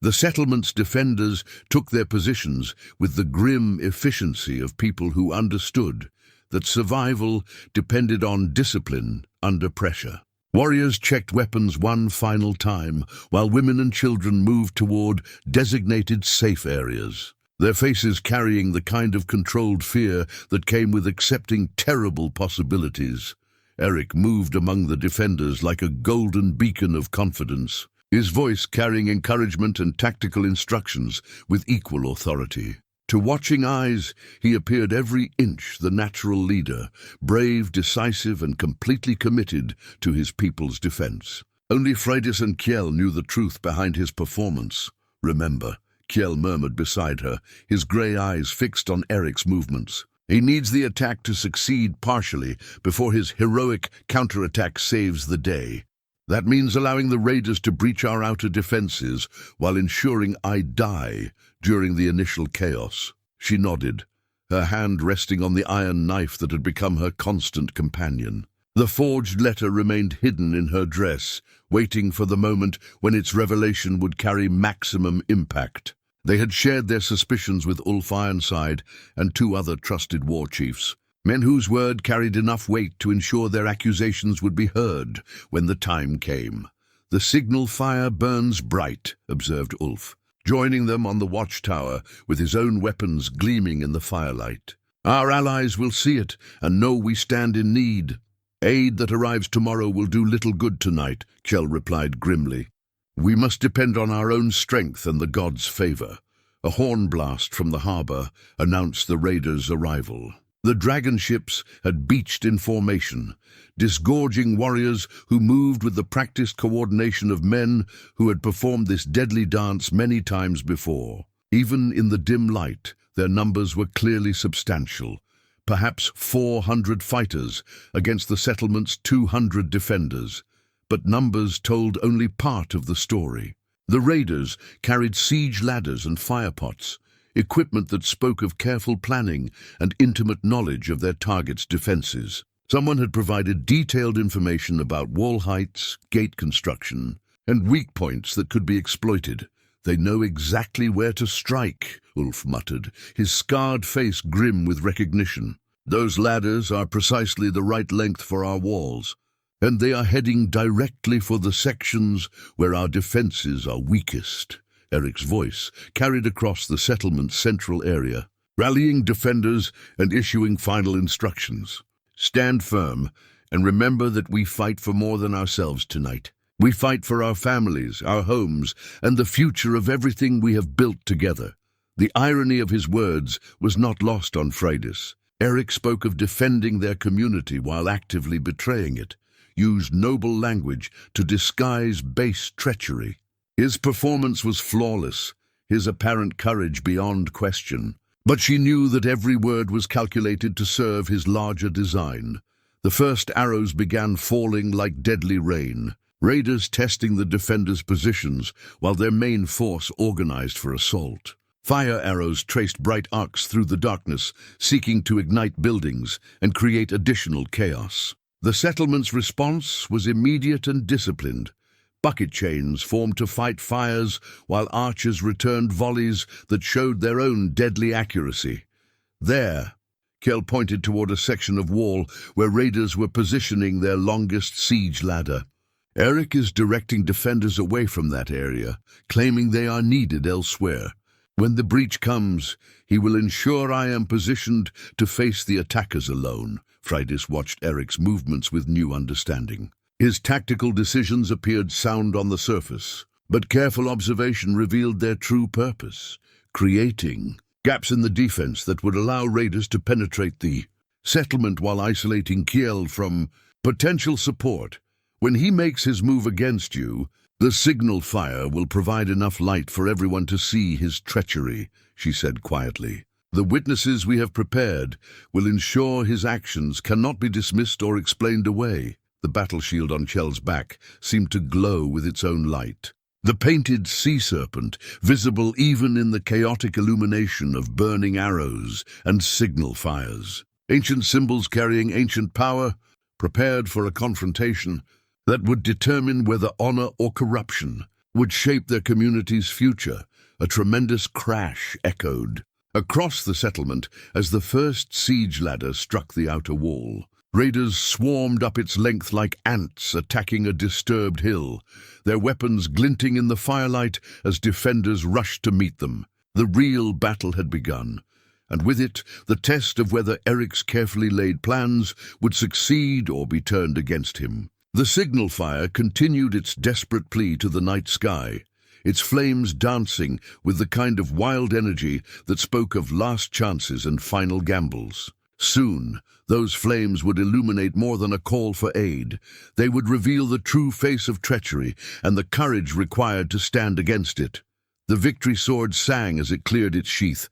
the settlement's defenders took their positions with the grim efficiency of people who understood that survival depended on discipline under pressure. Warriors checked weapons one final time, while women and children moved toward designated safe areas, their faces carrying the kind of controlled fear that came with accepting terrible possibilities. Eric moved among the defenders like a golden beacon of confidence, his voice carrying encouragement and tactical instructions with equal authority. To watching eyes, he appeared every inch the natural leader, brave, decisive, and completely committed to his people's defense. Only Freydis and Kjell knew the truth behind his performance. "Remember," Kjell murmured beside her, his grey eyes fixed on Eric's movements. "He needs the attack to succeed partially before his heroic counterattack saves the day. That means allowing the raiders to breach our outer defenses while ensuring I die during the initial chaos." She nodded, her hand resting on the iron knife that had become her constant companion. The forged letter remained hidden in her dress, waiting for the moment when its revelation would carry maximum impact. They had shared their suspicions with Ulf Ironside and 2 other trusted war chiefs, men whose word carried enough weight to ensure their accusations would be heard when the time came. "The signal fire burns bright," observed Ulf, joining them on the watchtower with his own weapons gleaming in the firelight. "Our allies will see it and know we stand in need." "Aid that arrives tomorrow will do little good tonight," Kjell replied grimly. "We must depend on our own strength and the gods' favor." A horn blast from the harbor announced the raiders' arrival. The dragon ships had beached in formation, disgorging warriors who moved with the practiced coordination of men who had performed this deadly dance many times before. Even in the dim light, their numbers were clearly substantial, perhaps 400 fighters against the settlement's 200 defenders. But numbers told only part of the story. The raiders carried siege ladders and firepots, equipment that spoke of careful planning and intimate knowledge of their target's defenses. Someone had provided detailed information about wall heights, gate construction, and weak points that could be exploited. "They know exactly where to strike," Ulf muttered, his scarred face grim with recognition. "Those ladders are precisely the right length for our walls, and they are heading directly for the sections where our defenses are weakest." Eric's voice carried across the settlement's central area, rallying defenders and issuing final instructions. "Stand firm, and remember that we fight for more than ourselves tonight. We fight for our families, our homes, and the future of everything we have built together." The irony of his words was not lost on Freydis. Eric spoke of defending their community while actively betraying it, used noble language to disguise base treachery. His performance was flawless, his apparent courage beyond question. But she knew that every word was calculated to serve his larger design. The first arrows began falling like deadly rain, raiders testing the defenders' positions while their main force organized for assault. Fire arrows traced bright arcs through the darkness, seeking to ignite buildings and create additional chaos. The settlement's response was immediate and disciplined. Bucket chains formed to fight fires, while archers returned volleys that showed their own deadly accuracy. "There," Kjell pointed toward a section of wall where raiders were positioning their longest siege ladder. "Eric is directing defenders away from that area, claiming they are needed elsewhere. When the breach comes, he will ensure I am positioned to face the attackers alone. Freydis watched Eric's movements with new understanding. His tactical decisions appeared sound on the surface, but careful observation revealed their true purpose, creating gaps in the defense that would allow raiders to penetrate the settlement while isolating Kjell from potential support. When he makes his move against you, the signal fire will provide enough light for everyone to see his treachery, she said quietly. The witnesses we have prepared will ensure his actions cannot be dismissed or explained away. The battle shield on Kjell's back seemed to glow with its own light. The painted sea serpent, visible even in the chaotic illumination of burning arrows and signal fires. Ancient symbols carrying ancient power, prepared for a confrontation that would determine whether honor or corruption would shape their community's future. A tremendous crash echoed across the settlement as the first siege ladder struck the outer wall. Raiders swarmed up its length like ants attacking a disturbed hill, their weapons glinting in the firelight as defenders rushed to meet them. The real battle had begun, and with it, the test of whether Eric's carefully laid plans would succeed or be turned against him. The signal fire continued its desperate plea to the night sky, its flames dancing with the kind of wild energy that spoke of last chances and final gambles. Soon, those flames would illuminate more than a call for aid. They would reveal the true face of treachery and the courage required to stand against it. The victory sword sang as it cleared its sheath,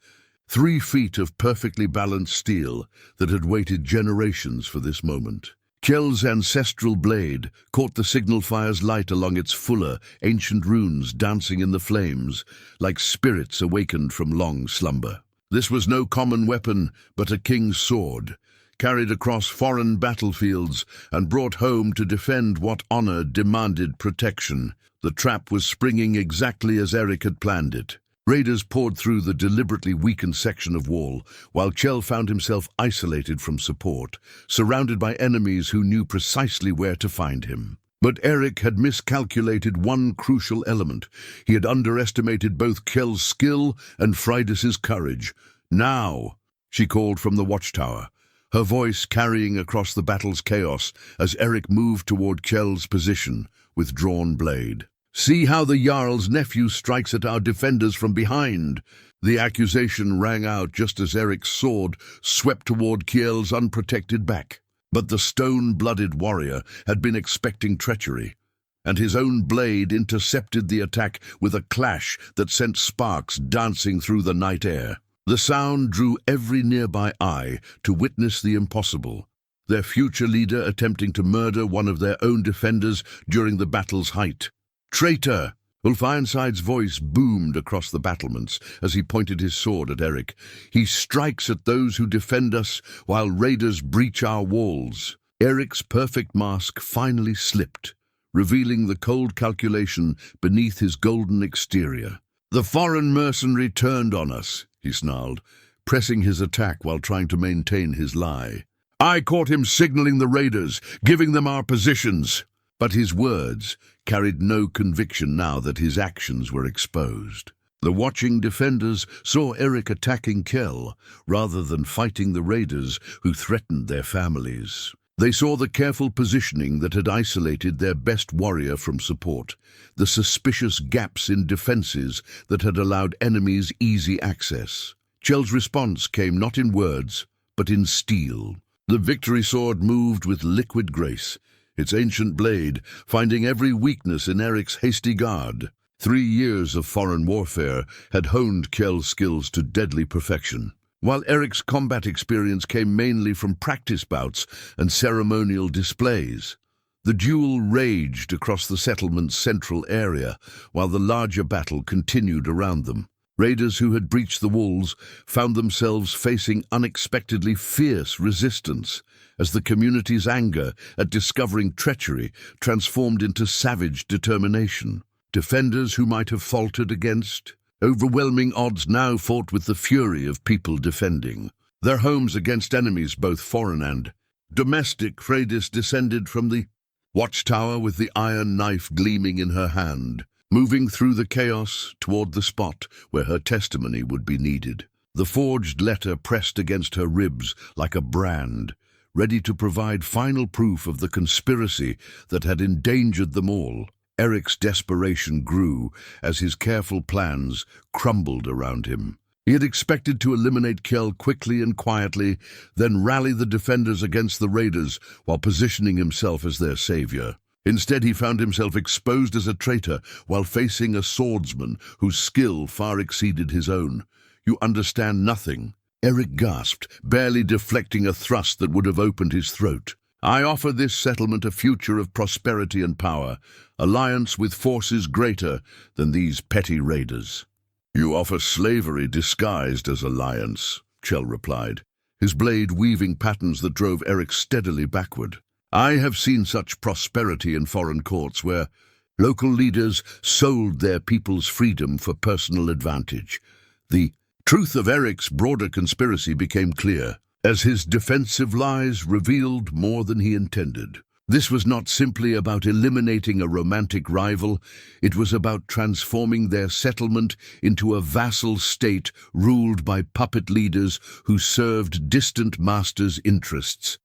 3 feet of perfectly balanced steel that had waited generations for this moment. Kjell's ancestral blade caught the signal fire's light along its fuller, ancient runes dancing in the flames, like spirits awakened from long slumber. This was no common weapon, but a king's sword, carried across foreign battlefields and brought home to defend what honor demanded protection. The trap was springing exactly as Eric had planned it. Raiders poured through the deliberately weakened section of wall, while Kjell found himself isolated from support, surrounded by enemies who knew precisely where to find him. But Eric had miscalculated one crucial element. He had underestimated both Kjell's skill and Freydis's courage. "Now!" she called from the watchtower, her voice carrying across the battle's chaos as Eric moved toward Kjell's position with drawn blade. "See how the Jarl's nephew strikes at our defenders from behind." The accusation rang out just as Eric's sword swept toward Kjell's unprotected back. But the stone-blooded warrior had been expecting treachery, and his own blade intercepted the attack with a clash that sent sparks dancing through the night air. The sound drew every nearby eye to witness the impossible, their future leader attempting to murder one of their own defenders during the battle's height. "Traitor!" Ulf Ironside's voice boomed across the battlements as he pointed his sword at Eric. "He strikes at those who defend us while raiders breach our walls." Eric's perfect mask finally slipped, revealing the cold calculation beneath his golden exterior. "The foreign mercenary turned on us," he snarled, pressing his attack while trying to maintain his lie. "I caught him signaling the raiders, giving them our positions." But his words carried no conviction now that his actions were exposed. The watching defenders saw Eric attacking Kjell rather than fighting the raiders who threatened their families. They saw the careful positioning that had isolated their best warrior from support, the suspicious gaps in defenses that had allowed enemies easy access. Kjell's response came not in words, but in steel. The victory sword moved with liquid grace, its ancient blade finding every weakness in Eric's hasty guard. 3 years of foreign warfare had honed Kjell's skills to deadly perfection, while Eric's combat experience came mainly from practice bouts and ceremonial displays. The duel raged across the settlement's central area, while the larger battle continued around them. Raiders who had breached the walls found themselves facing unexpectedly fierce resistance, as the community's anger at discovering treachery transformed into savage determination. Defenders who might have faltered against overwhelming odds now fought with the fury of people defending their homes against enemies both foreign and domestic. Freydis descended from the watchtower with the iron knife gleaming in her hand. moving through the chaos toward the spot where her testimony would be needed. The forged letter pressed against her ribs like a brand, ready to provide final proof of the conspiracy that had endangered them all. Eric's desperation grew as his careful plans crumbled around him. He had expected to eliminate Kjell quickly and quietly, then rally the defenders against the raiders while positioning himself as their savior. Instead, he found himself exposed as a traitor while facing a swordsman whose skill far exceeded his own. "You understand nothing," Eric gasped, barely deflecting a thrust that would have opened his throat. "I offer this settlement a future of prosperity and power, alliance with forces greater than these petty raiders." "You offer slavery disguised as alliance," Kjell replied, his blade weaving patterns that drove Eric steadily backward. "I have seen such prosperity in foreign courts where local leaders sold their people's freedom for personal advantage." The truth of Eric's broader conspiracy became clear, as his defensive lies revealed more than he intended. This was not simply about eliminating a romantic rival, it was about transforming their settlement into a vassal state ruled by puppet leaders who served distant masters' interests.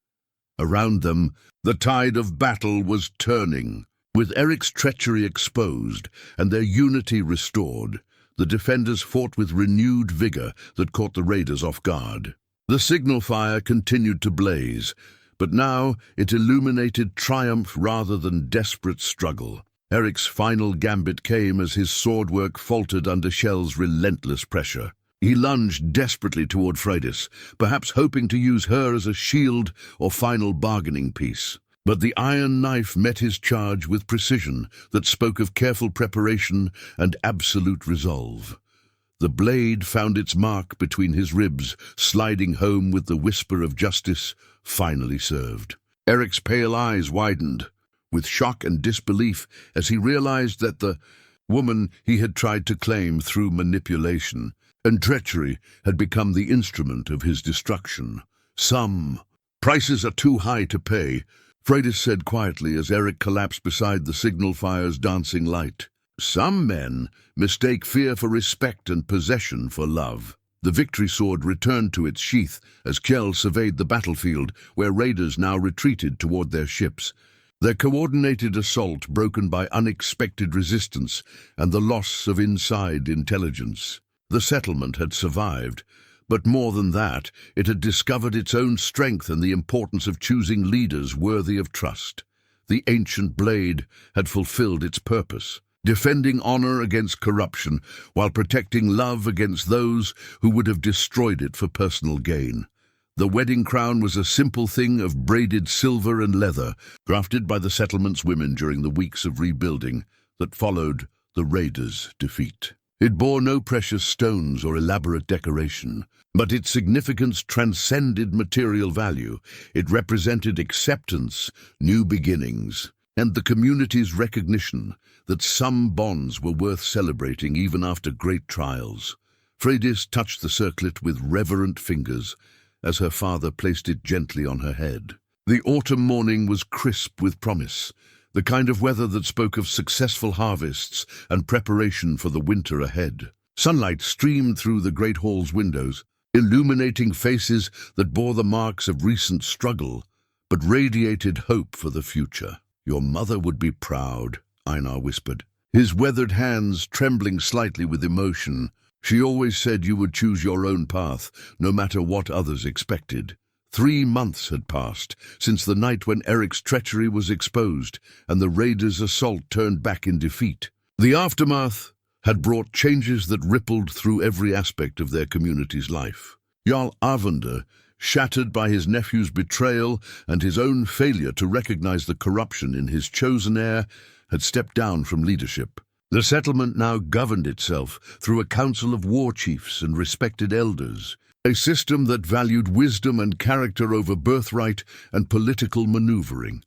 Around them, the tide of battle was turning. With Eric's treachery exposed and their unity restored, the defenders fought with renewed vigor that caught the raiders off guard. The signal fire continued to blaze, but now it illuminated triumph rather than desperate struggle. Eric's final gambit came as his swordwork faltered under Kjell's relentless pressure. He lunged desperately toward Freydis, perhaps hoping to use her as a shield or final bargaining piece. But the iron knife met his charge with precision that spoke of careful preparation and absolute resolve. The blade found its mark between his ribs, sliding home with the whisper of justice finally served. Eric's pale eyes widened, with shock and disbelief as he realized that the woman he had tried to claim through manipulation and treachery had become the instrument of his destruction. "Some prices are too high to pay," Freydis said quietly as Eric collapsed beside the signal fire's dancing light. "Some men mistake fear for respect and possession for love." The victory sword returned to its sheath as Kjell surveyed the battlefield, where raiders now retreated toward their ships. Their coordinated assault broken by unexpected resistance and the loss of inside intelligence. The settlement had survived, but more than that, it had discovered its own strength and the importance of choosing leaders worthy of trust. The ancient blade had fulfilled its purpose, defending honor against corruption while protecting love against those who would have destroyed it for personal gain. The wedding crown was a simple thing of braided silver and leather, crafted by the settlement's women during the weeks of rebuilding that followed the raiders' defeat. It bore no precious stones or elaborate decoration, but its significance transcended material value. It represented acceptance, new beginnings, and the community's recognition that some bonds were worth celebrating even after great trials. Freydis touched the circlet with reverent fingers as her father placed it gently on her head. The autumn morning was crisp with promise, the kind of weather that spoke of successful harvests and preparation for the winter ahead. Sunlight streamed through the great hall's windows, illuminating faces that bore the marks of recent struggle, but radiated hope for the future. "Your mother would be proud," Einar whispered, his weathered hands trembling slightly with emotion. "She always said you would choose your own path, no matter what others expected." 3 months had passed since the night when Eric's treachery was exposed and the raiders' assault turned back in defeat. The aftermath had brought changes that rippled through every aspect of their community's life. Jarl Arvander, shattered by his nephew's betrayal and his own failure to recognize the corruption in his chosen heir, had stepped down from leadership. The settlement now governed itself through a council of war chiefs and respected elders, a system that valued wisdom and character over birthright and political maneuvering.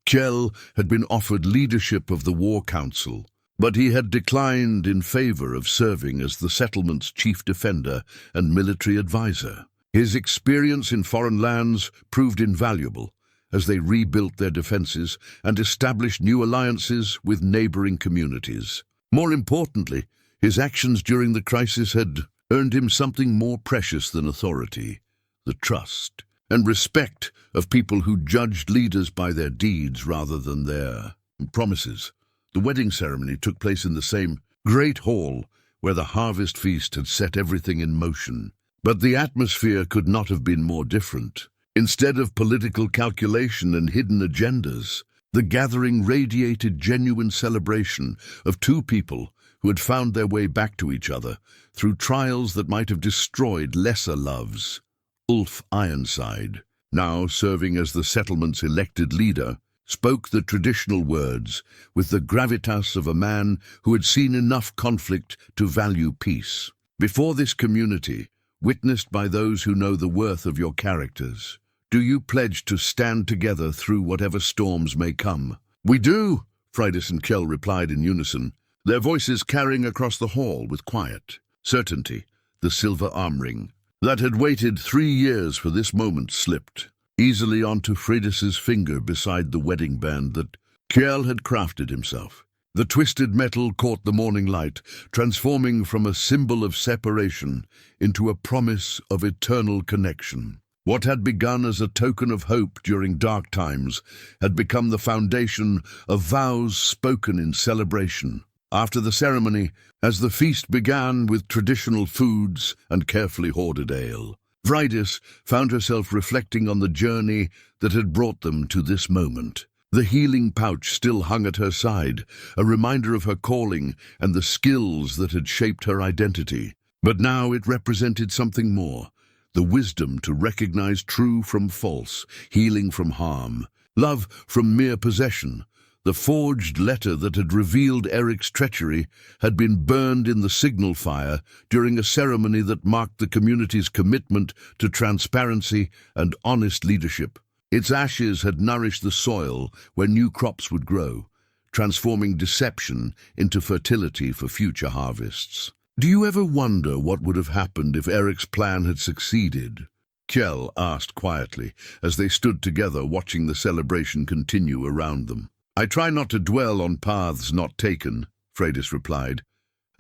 Kjell had been offered leadership of the war council, but he had declined in favor of serving as the settlement's chief defender and military advisor. His experience in foreign lands proved invaluable as they rebuilt their defenses and established new alliances with neighboring communities. More importantly, his actions during the crisis had earned him something more precious than authority: the trust and respect of people who judged leaders by their deeds rather than their promises. The wedding ceremony took place in the same great hall where the harvest feast had set everything in motion. But the atmosphere could not have been more different. Instead of political calculation and hidden agendas, the gathering radiated genuine celebration of two people who had found their way back to each other through trials that might have destroyed lesser loves. Ulf Ironside, now serving as the settlement's elected leader, spoke the traditional words with the gravitas of a man who had seen enough conflict to value peace. Before this community, witnessed by those who know the worth of your characters, do you pledge to stand together through whatever storms may come? We do, Freydis and Kjell replied in unison, their voices carrying across the hall with quiet certainty. The silver arm ring that had waited 3 years for this moment slipped easily onto Freydis's finger beside the wedding band that Kjell had crafted himself. The twisted metal caught the morning light, transforming from a symbol of separation into a promise of eternal connection. What had begun as a token of hope during dark times had become the foundation of vows spoken in celebration. After the ceremony, as the feast began with traditional foods and carefully hoarded ale, Freydis found herself reflecting on the journey that had brought them to this moment. The healing pouch still hung at her side, a reminder of her calling and the skills that had shaped her identity. But now it represented something more: the wisdom to recognize true from false, healing from harm, love from mere possession. The forged letter that had revealed Eric's treachery had been burned in the signal fire during a ceremony that marked the community's commitment to transparency and honest leadership. Its ashes had nourished the soil where new crops would grow, transforming deception into fertility for future harvests. Do you ever wonder what would have happened if Eric's plan had succeeded? Kjell asked quietly as they stood together watching the celebration continue around them. I try not to dwell on paths not taken, Freydis replied,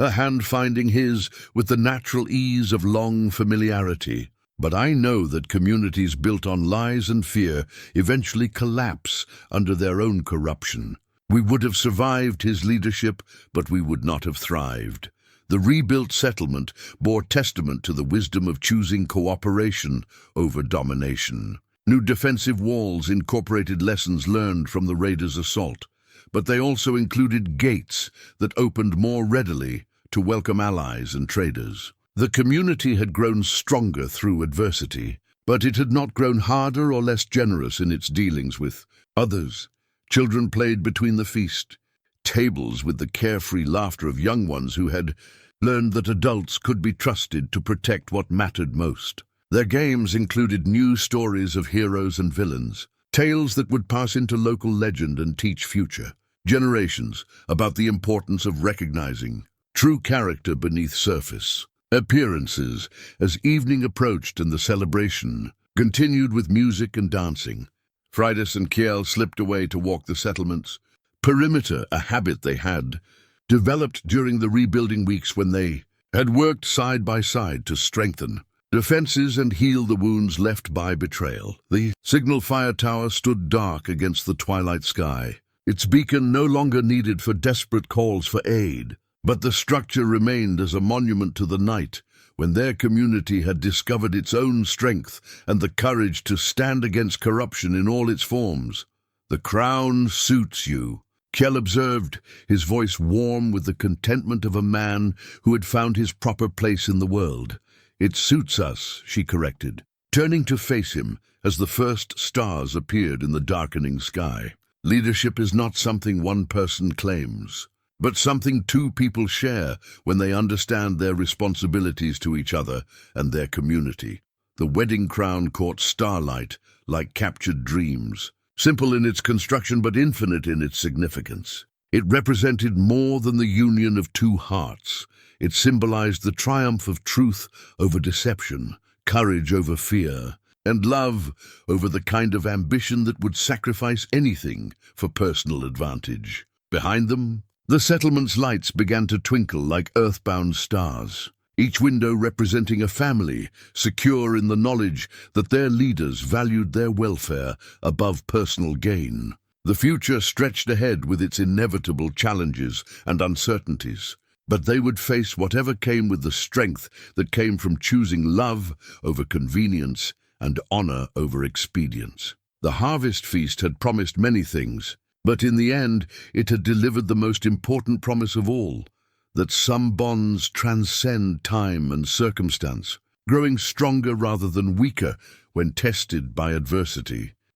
her hand finding his with the natural ease of long familiarity. But I know that communities built on lies and fear eventually collapse under their own corruption. We would have survived his leadership, but we would not have thrived. The rebuilt settlement bore testament to the wisdom of choosing cooperation over domination. New defensive walls incorporated lessons learned from the raiders' assault, but they also included gates that opened more readily to welcome allies and traders. The community had grown stronger through adversity, but it had not grown harder or less generous in its dealings with others. Children played between the feast tables with the carefree laughter of young ones who had learned that adults could be trusted to protect what mattered most. Their games included new stories of heroes and villains, tales that would pass into local legend and teach future generations about the importance of recognizing true character beneath surface appearances. As evening approached and the celebration continued with music and dancing, Freydis and Kjell slipped away to walk the settlement's perimeter, a habit they had developed during the rebuilding weeks when they had worked side by side to strengthen defenses and heal the wounds left by betrayal. The signal fire tower stood dark against the twilight sky, its beacon no longer needed for desperate calls for aid. But the structure remained as a monument to the night when their community had discovered its own strength and the courage to stand against corruption in all its forms. The crown suits you, Kjell observed, his voice warm with the contentment of a man who had found his proper place in the world. It suits us, she corrected, turning to face him as the first stars appeared in the darkening sky. Leadership is not something one person claims, but something two people share when they understand their responsibilities to each other and their community. The wedding crown caught starlight like captured dreams, simple in its construction but infinite in its significance. It represented more than the union of two hearts. It symbolized the triumph of truth over deception, courage over fear, and love over the kind of ambition that would sacrifice anything for personal advantage. Behind them, The settlement's lights began to twinkle like earthbound stars, each window representing a family, secure in the knowledge that their leaders valued their welfare above personal gain. The future stretched ahead with its inevitable challenges and uncertainties, but they would face whatever came with the strength that came from choosing love over convenience and honor over expedience. The harvest feast had promised many things, but in the end it had delivered the most important promise of all, that some bonds transcend time and circumstance, growing stronger rather than weaker when tested by adversity.